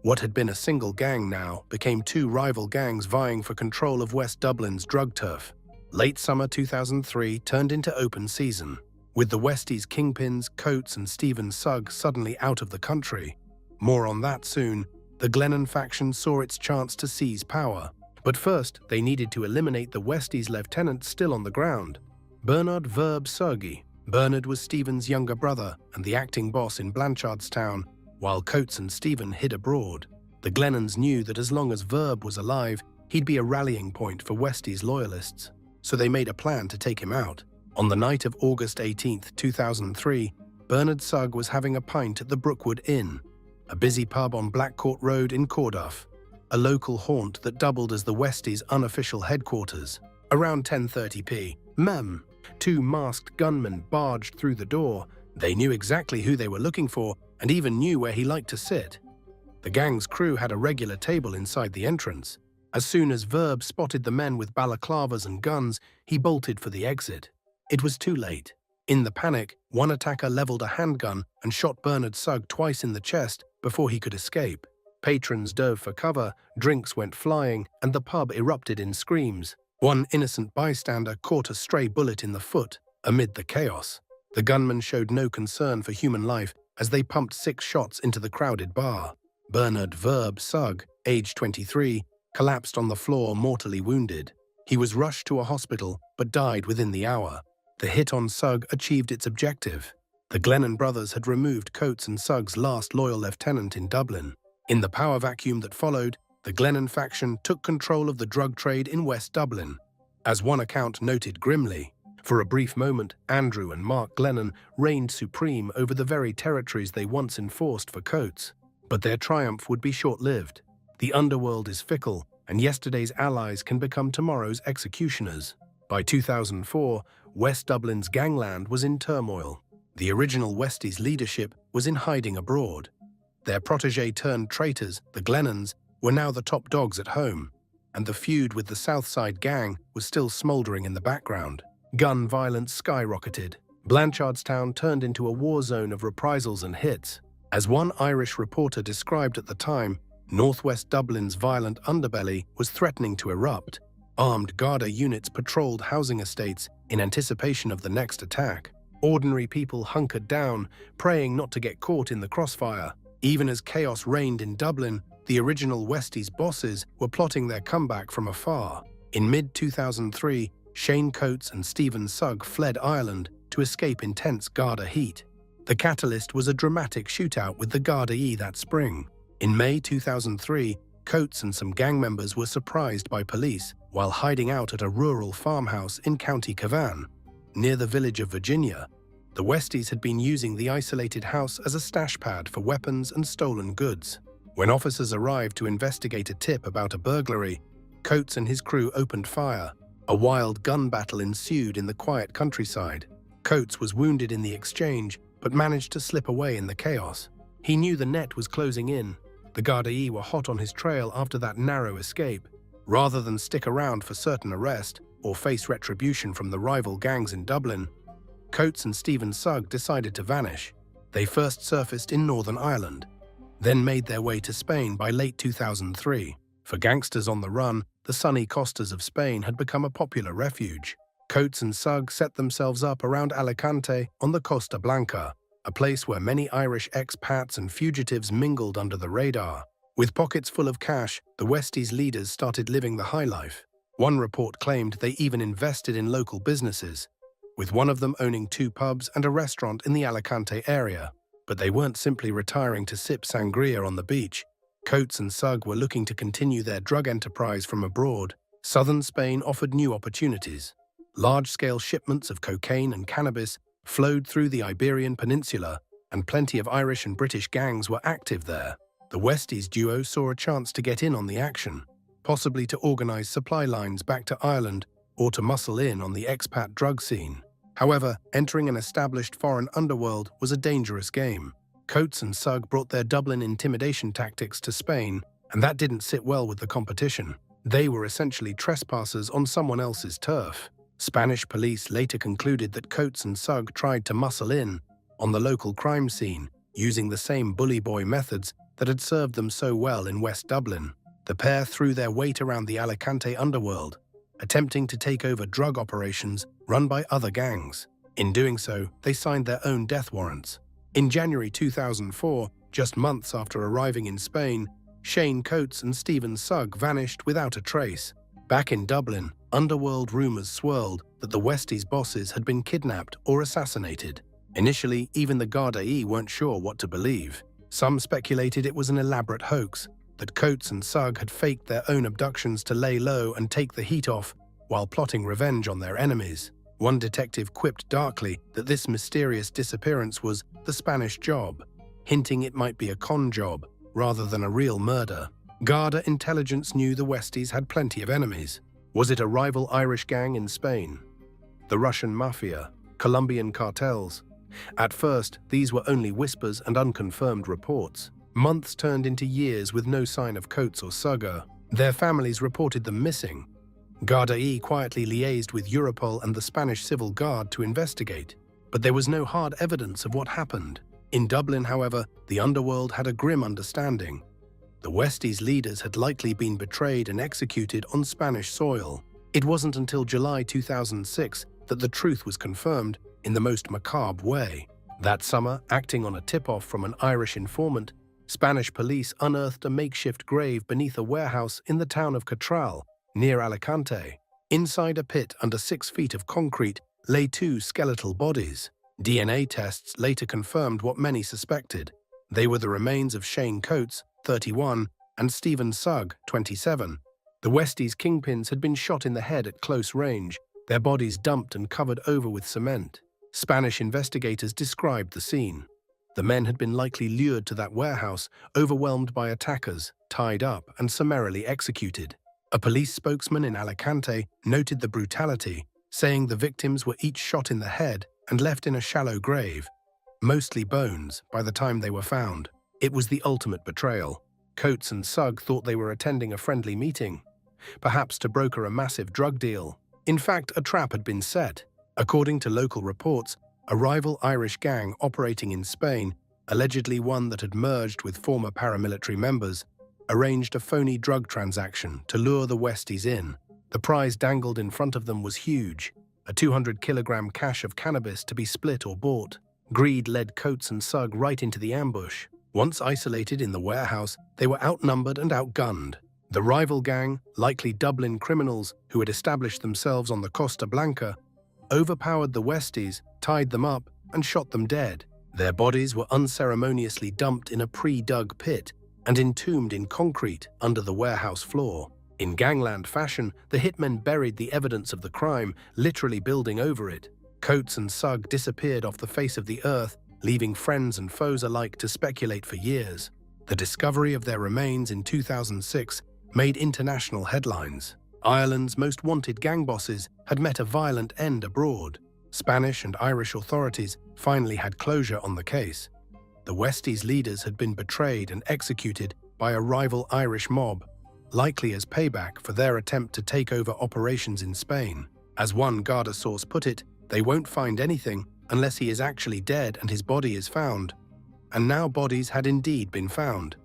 What had been a single gang now became two rival gangs vying for control of West Dublin's drug turf. Late summer 2003 turned into open season. With the Westies' kingpins, Coates and Stephen Sugg suddenly out of the country. More on that soon. The Glennon faction saw its chance to seize power. But first, they needed to eliminate the Westies' lieutenant still on the ground, Bernard Verb Sugg. Bernard was Stephen's younger brother and the acting boss in Blanchardstown, while Coates and Stephen hid abroad. The Glennons knew that as long as Verb was alive, he'd be a rallying point for Westies' loyalists. So they made a plan to take him out. On the night of August 18, 2003, Bernard Sugg was having a pint at the Brookwood Inn, a busy pub on Blackcourt Road in Corduff, a local haunt that doubled as the Westies' unofficial headquarters. Around 10:30 p.m., two masked gunmen barged through the door. They knew exactly who they were looking for and even knew where he liked to sit. The gang's crew had a regular table inside the entrance. As soon as Verb spotted the men with balaclavas and guns, he bolted for the exit. It was too late. In the panic, one attacker leveled a handgun and shot Verb Sugg twice in the chest before he could escape. Patrons dove for cover, drinks went flying, and the pub erupted in screams. One innocent bystander caught a stray bullet in the foot amid the chaos. The gunmen showed no concern for human life as they pumped 6 shots into the crowded bar. Bernard Verb Sugg, aged 23, collapsed on the floor mortally wounded. He was rushed to a hospital but died within the hour. The hit on Sugg achieved its objective. The Glennon brothers had removed Coates and Sugg's last loyal lieutenant in Dublin. In the power vacuum that followed, the Glennon faction took control of the drug trade in West Dublin. As one account noted grimly, for a brief moment, Andrew and Mark Glennon reigned supreme over the very territories they once enforced for Coates. But their triumph would be short-lived. The underworld is fickle, and yesterday's allies can become tomorrow's executioners. By 2004, West Dublin's Gangland was in turmoil. The original Westies leadership was in hiding abroad. Their protege-turned traitors, the Glennons, were now the top dogs at home, and the feud with the Southside gang was still smouldering in the background. Gun violence skyrocketed. Blanchardstown turned into a war zone of reprisals and hits. As one Irish reporter described at the time, northwest Dublin's violent underbelly was threatening to erupt. Armed Garda units patrolled housing estates in anticipation of the next attack. Ordinary people hunkered down, praying not to get caught in the crossfire. Even as chaos reigned in Dublin, the original Westies bosses were plotting their comeback from afar. In mid-2003, Shane Coates and Stephen Sugg fled Ireland to escape intense Garda heat. The catalyst was a dramatic shootout with the Gardaí that spring. In May 2003, Coates and some gang members were surprised by police while hiding out at a rural farmhouse in County Cavan, near the village of Virginia. The Westies had been using the isolated house as a stash pad for weapons and stolen goods. When officers arrived to investigate a tip about a burglary, Coates and his crew opened fire. A wild gun battle ensued in the quiet countryside. Coates was wounded in the exchange, but managed to slip away in the chaos. He knew the net was closing in. The Gardaí were hot on his trail after that narrow escape. Rather than stick around for certain arrest or face retribution from the rival gangs in Dublin, Coates and Stephen Sugg decided to vanish. They first surfaced in Northern Ireland, then made their way to Spain by late 2003. For gangsters on the run, the sunny costas of Spain had become a popular refuge. Coates and Sugg set themselves up around Alicante on the Costa Blanca, a place where many Irish expats and fugitives mingled under the radar. With pockets full of cash, the Westies leaders started living the high life. One report claimed they even invested in local businesses, with one of them owning 2 pubs and a restaurant in the Alicante area. But they weren't simply retiring to sip sangria on the beach. Coates and Sugg were looking to continue their drug enterprise from abroad. Southern Spain offered new opportunities. Large-scale shipments of cocaine and cannabis flowed through the Iberian Peninsula, and plenty of Irish and British gangs were active there. The Westies duo saw a chance to get in on the action, possibly to organize supply lines back to Ireland or to muscle in on the expat drug scene. However, entering an established foreign underworld was a dangerous game. Coates and Sugg brought their Dublin intimidation tactics to Spain, and that didn't sit well with the competition. They were essentially trespassers on someone else's turf. Spanish police later concluded that Coates and Sugg tried to muscle in on the local crime scene, using the same bully boy methods that had served them so well in West Dublin. The pair threw their weight around the Alicante underworld, attempting to take over drug operations run by other gangs. In doing so, they signed their own death warrants. In January 2004, just months after arriving in Spain, Shane Coates and Stephen Sugg vanished without a trace. Back in Dublin, underworld rumors swirled that the Westies bosses had been kidnapped or assassinated. Initially, even the Gardaí weren't sure what to believe. Some speculated it was an elaborate hoax, that Coates and Sugg had faked their own abductions to lay low and take the heat off while plotting revenge on their enemies. One detective quipped darkly that this mysterious disappearance was the Spanish job, hinting it might be a con job rather than a real murder. Garda intelligence knew the Westies had plenty of enemies. Was it a rival Irish gang in Spain? The Russian mafia? Colombian cartels? At first, these were only whispers and unconfirmed reports. Months turned into years with no sign of Coates or Sugg. Their families reported them missing. Garda E quietly liaised with Europol and the Spanish Civil Guard to investigate, but there was no hard evidence of what happened. In Dublin, however, the underworld had a grim understanding. The Westies leaders had likely been betrayed and executed on Spanish soil. It wasn't until July 2006 that the truth was confirmed in the most macabre way. That summer, acting on a tip-off from an Irish informant, Spanish police unearthed a makeshift grave beneath a warehouse in the town of Cartel, near Alicante. Inside a pit under 6 feet of concrete lay 2 skeletal bodies. DNA tests later confirmed what many suspected. They were the remains of Shane Coates, 31, and Stephen Sugg, 27. The Westies kingpins had been shot in the head at close range, their bodies dumped and covered over with cement. Spanish investigators described the scene. The men had been likely lured to that warehouse, overwhelmed by attackers, tied up and summarily executed. A police spokesman in Alicante noted the brutality, saying the victims were each shot in the head and left in a shallow grave, mostly bones, by the time they were found. It was the ultimate betrayal. Coates and Sugg thought they were attending a friendly meeting, perhaps to broker a massive drug deal. In fact, a trap had been set. According to local reports, a rival Irish gang operating in Spain, allegedly one that had merged with former paramilitary members, arranged a phony drug transaction to lure the Westies in. The prize dangled in front of them was huge, a 200-kilogram cache of cannabis to be split or bought. Greed led Coates and Sugg right into the ambush. Once isolated in the warehouse, they were outnumbered and outgunned. The rival gang, likely Dublin criminals who had established themselves on the Costa Blanca, overpowered the Westies, tied them up, and shot them dead. Their bodies were unceremoniously dumped in a pre-dug pit and entombed in concrete under the warehouse floor. In Gangland fashion, the hitmen buried the evidence of the crime, literally building over it. Coates and Sugg disappeared off the face of the earth, leaving friends and foes alike to speculate for years. The discovery of their remains in 2006 made international headlines. Ireland's most wanted gang bosses had met a violent end abroad. Spanish and Irish authorities finally had closure on the case. The Westies leaders had been betrayed and executed by a rival Irish mob, likely as payback for their attempt to take over operations in Spain. As one Garda source put it, they won't find anything unless he is actually dead and his body is found. And now bodies had indeed been found.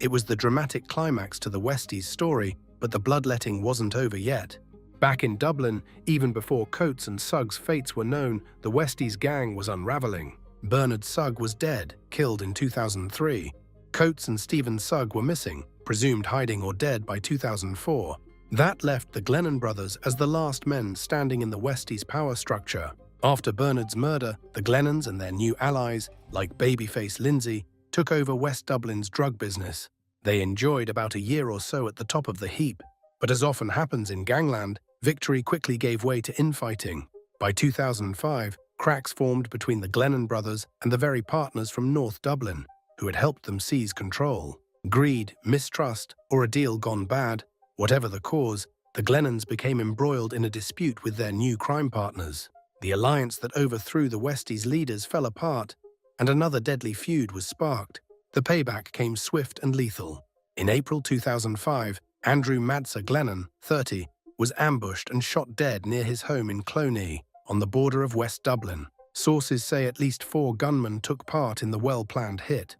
It was the dramatic climax to the Westies' story, but the bloodletting wasn't over yet. Back in Dublin, even before Coates and Sugg's fates were known, the Westies gang was unraveling. Bernard Sugg was dead, killed in 2003. Coates and Stephen Sugg were missing, presumed hiding or dead by 2004. That left the Glennon brothers as the last men standing in the Westies' power structure. After Bernard's murder, the Glennons and their new allies, like babyface Lindsay, took over West Dublin's drug business. They enjoyed about a year or so at the top of the heap, but as often happens in gangland, victory quickly gave way to infighting. By 2005, cracks formed between the Glennon brothers and the very partners from North Dublin, who had helped them seize control. Greed, mistrust, or a deal gone bad, whatever the cause, the Glennons became embroiled in a dispute with their new crime partners. The alliance that overthrew the Westies' leaders fell apart, and another deadly feud was sparked. The payback came swift and lethal. In April 2005, Andrew Madsa Glennon, 30, was ambushed and shot dead near his home in Clonee, on the border of West Dublin. Sources say at least 4 gunmen took part in the well-planned hit,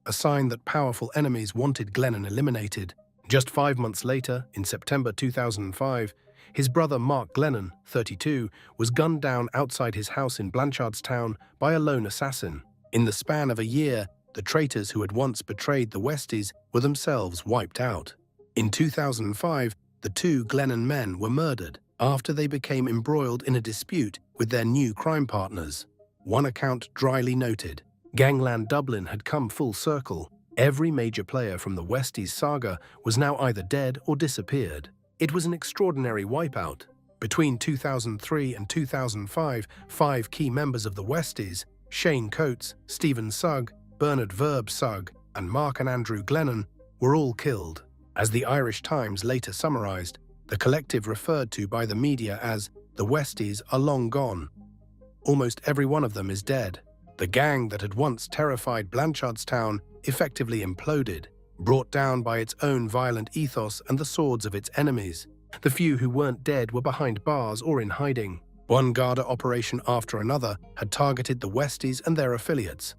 a sign that powerful enemies wanted Glennon eliminated. Just 5 months later, in September 2005, his brother Mark Glennon, 32, was gunned down outside his house in Blanchardstown by a lone assassin. In the span of a year, the traitors who had once betrayed the Westies were themselves wiped out. In 2005, the 2 Glennon men were murdered after they became embroiled in a dispute with their new crime partners. One account dryly noted, "Gangland Dublin had come full circle. Every major player from the Westies saga was now either dead or disappeared." It was an extraordinary wipeout. Between 2003 and 2005, 5 key members of the Westies, Shane Coates, Stephen Sugg, Bernard Verb Sugg, and Mark and Andrew Glennon, were all killed. As the Irish Times later summarized, the collective referred to by the media as the Westies are long gone. Almost every one of them is dead. The gang that had once terrified Blanchardstown effectively imploded, brought down by its own violent ethos and the swords of its enemies. The few who weren't dead were behind bars or in hiding. One Garda operation after another had targeted the Westies and their affiliates.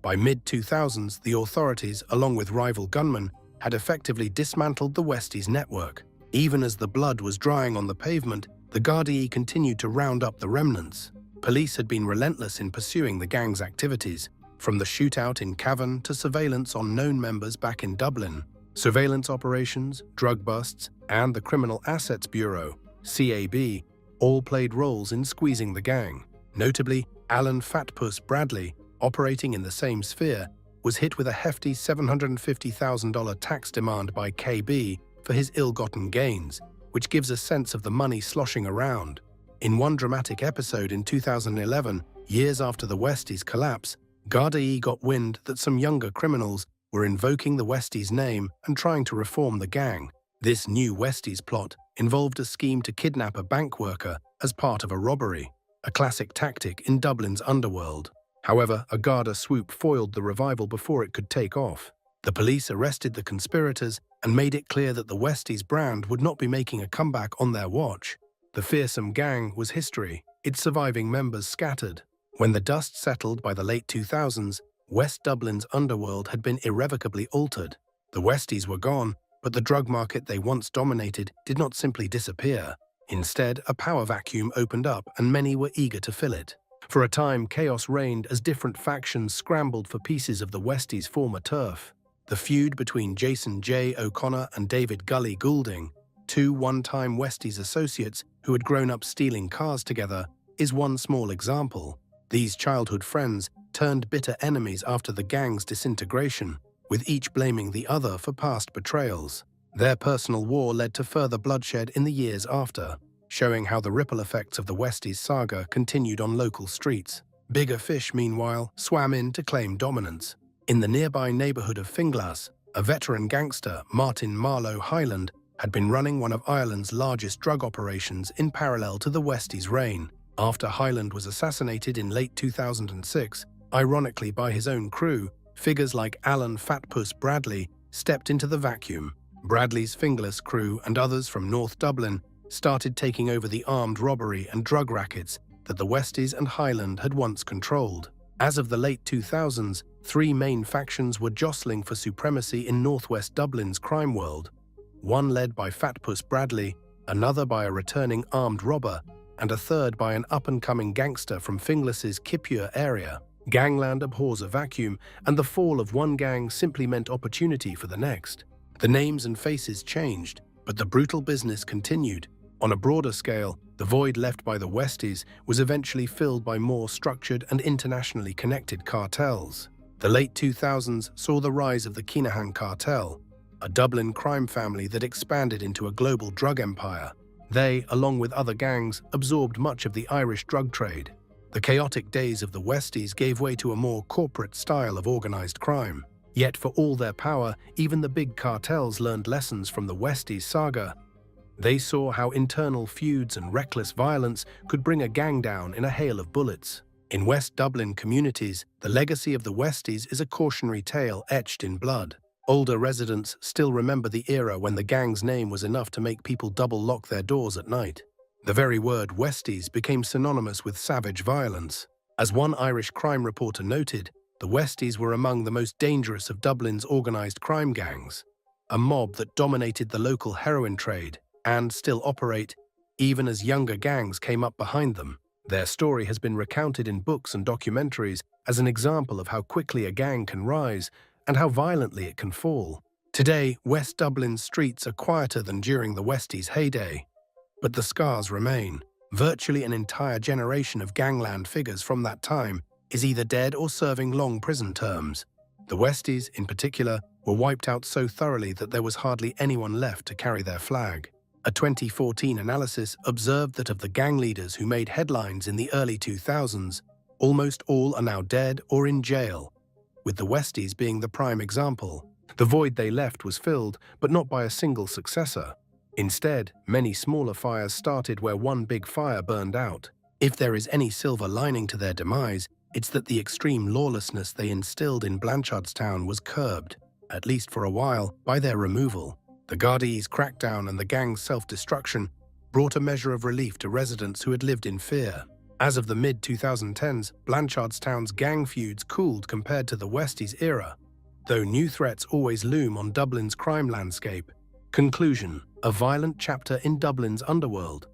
By mid-2000s, the authorities, along with rival gunmen, had effectively dismantled the Westies' network. Even as the blood was drying on the pavement, the Gardaí continued to round up the remnants. Police had been relentless in pursuing the gang's activities, from the shootout in Cavan to surveillance on known members back in Dublin. Surveillance operations, drug busts, and the Criminal Assets Bureau, CAB, all played roles in squeezing the gang. Notably, Alan Fatpuss Bradley, operating in the same sphere, was hit with a hefty $750,000 tax demand by KB for his ill-gotten gains, which gives a sense of the money sloshing around. In one dramatic episode in 2011, years after the Westies' collapse, Gardaí got wind that some younger criminals were invoking the Westies' name and trying to reform the gang. This new Westies plot involved a scheme to kidnap a bank worker as part of a robbery, a classic tactic in Dublin's underworld. However, a Garda swoop foiled the revival before it could take off. The police arrested the conspirators and made it clear that the Westies brand would not be making a comeback on their watch. The fearsome gang was history, its surviving members scattered. When the dust settled by the late 2000s, West Dublin's underworld had been irrevocably altered. The Westies were gone, but the drug market they once dominated did not simply disappear. Instead, a power vacuum opened up and many were eager to fill it. For a time, chaos reigned as different factions scrambled for pieces of the Westies' former turf. The feud between Jason J. O'Connor and David Gully Goulding, two one-time Westies associates who had grown up stealing cars together, is one small example. These childhood friends turned bitter enemies after the gang's disintegration, with each blaming the other for past betrayals. Their personal war led to further bloodshed in the years after, showing how the ripple effects of the Westies saga continued on local streets. Bigger fish, meanwhile, swam in to claim dominance. In the nearby neighbourhood of Finglas, a veteran gangster, Martin Marlowe Hyland, had been running one of Ireland's largest drug operations in parallel to the Westies' reign. After Hyland was assassinated in late 2006, ironically by his own crew, figures like Alan Fatpuss Bradley stepped into the vacuum. Bradley's Finglas crew and others from North Dublin started taking over the armed robbery and drug rackets that the Westies and Hyland had once controlled. As of the late 2000s, three main factions were jostling for supremacy in northwest Dublin's crime world, one led by Fatpuss Bradley, another by a returning armed robber, and a third by an up-and-coming gangster from Finglas's Kippure area. Gangland abhors a vacuum, and the fall of one gang simply meant opportunity for the next. The names and faces changed, but the brutal business continued. On a broader scale, the void left by the Westies was eventually filled by more structured and internationally connected cartels. The late 2000s saw the rise of the Kinahan cartel, a Dublin crime family that expanded into a global drug empire. They, along with other gangs, absorbed much of the Irish drug trade. The chaotic days of the Westies gave way to a more corporate style of organized crime. Yet for all their power, even the big cartels learned lessons from the Westies saga. They saw how internal feuds and reckless violence could bring a gang down in a hail of bullets. In West Dublin communities, the legacy of the Westies is a cautionary tale etched in blood. Older residents still remember the era when the gang's name was enough to make people double-lock their doors at night. The very word Westies became synonymous with savage violence. As one Irish crime reporter noted, the Westies were among the most dangerous of Dublin's organised crime gangs, a mob that dominated the local heroin trade and still operate, even as younger gangs came up behind them. Their story has been recounted in books and documentaries as an example of how quickly a gang can rise and how violently it can fall. Today, West Dublin's streets are quieter than during the Westies' heyday, but the scars remain. Virtually an entire generation of gangland figures from that time is either dead or serving long prison terms. The Westies, in particular, were wiped out so thoroughly that there was hardly anyone left to carry their flag. A 2014 analysis observed that of the gang leaders who made headlines in the early 2000s, almost all are now dead or in jail, with the Westies being the prime example. The void they left was filled, but not by a single successor. Instead, many smaller fires started where one big fire burned out. If there is any silver lining to their demise, It's that the extreme lawlessness they instilled in Blanchardstown was curbed, at least for a while, by their removal. The Gardaí's crackdown and the gang's self-destruction brought a measure of relief to residents who had lived in fear. As of the mid-2010s, Blanchardstown's gang feuds cooled compared to the Westies era, though new threats always loom on Dublin's crime landscape. Conclusion: a violent chapter in Dublin's underworld.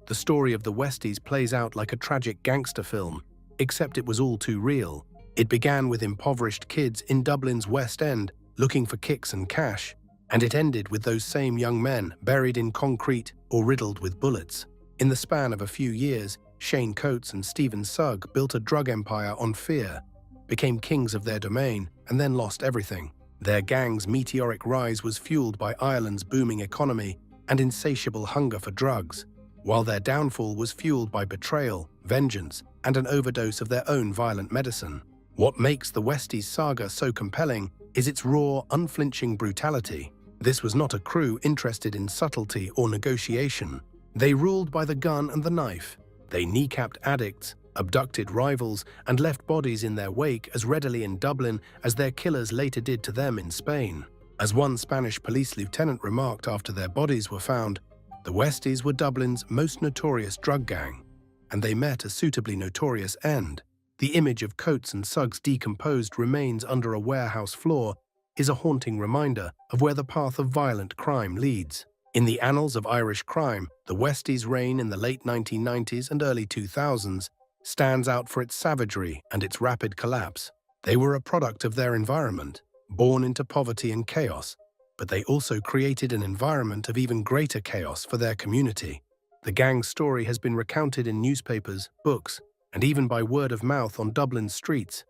The story of the Westies plays out like a tragic gangster film, except it was all too real. It began with impoverished kids in Dublin's West End looking for kicks and cash, and it ended with those same young men buried in concrete or riddled with bullets. In the span of a few years, Shane Coates and Stephen Sugg built a drug empire on fear, became kings of their domain, and then lost everything. Their gang's meteoric rise was fueled by Ireland's booming economy and insatiable hunger for drugs, while their downfall was fueled by betrayal, vengeance, and an overdose of their own violent medicine. What makes the Westies saga so compelling is its raw, unflinching brutality. This was not a crew interested in subtlety or negotiation. They ruled by the gun and the knife. They kneecapped addicts, abducted rivals, and left bodies in their wake as readily in Dublin as their killers later did to them in Spain. As one Spanish police lieutenant remarked after their bodies were found, the Westies were Dublin's most notorious drug gang, and they met a suitably notorious end. The image of Coates and Sugg's decomposed remains under a warehouse floor is a haunting reminder of where the path of violent crime leads. In the annals of Irish crime, the Westies' reign in the late 1990s and early 2000s stands out for its savagery and its rapid collapse. They were a product of their environment, born into poverty and chaos, but they also created an environment of even greater chaos for their community. The gang's story has been recounted in newspapers, books, and even by word of mouth on Dublin's streets,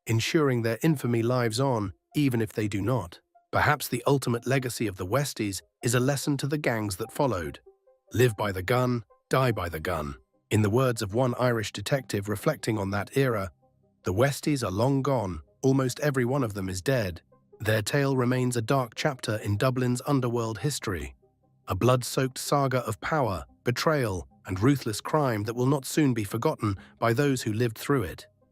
ensuring their infamy lives on, even if they do not. Perhaps the ultimate legacy of the Westies is a lesson to the gangs that followed. Live by the gun, die by the gun. In the words of one Irish detective reflecting on that era, the Westies are long gone, almost every one of them is dead. Their tale remains a dark chapter in Dublin's underworld history, a blood-soaked saga of power, betrayal, and ruthless crime that will not soon be forgotten by those who lived through it.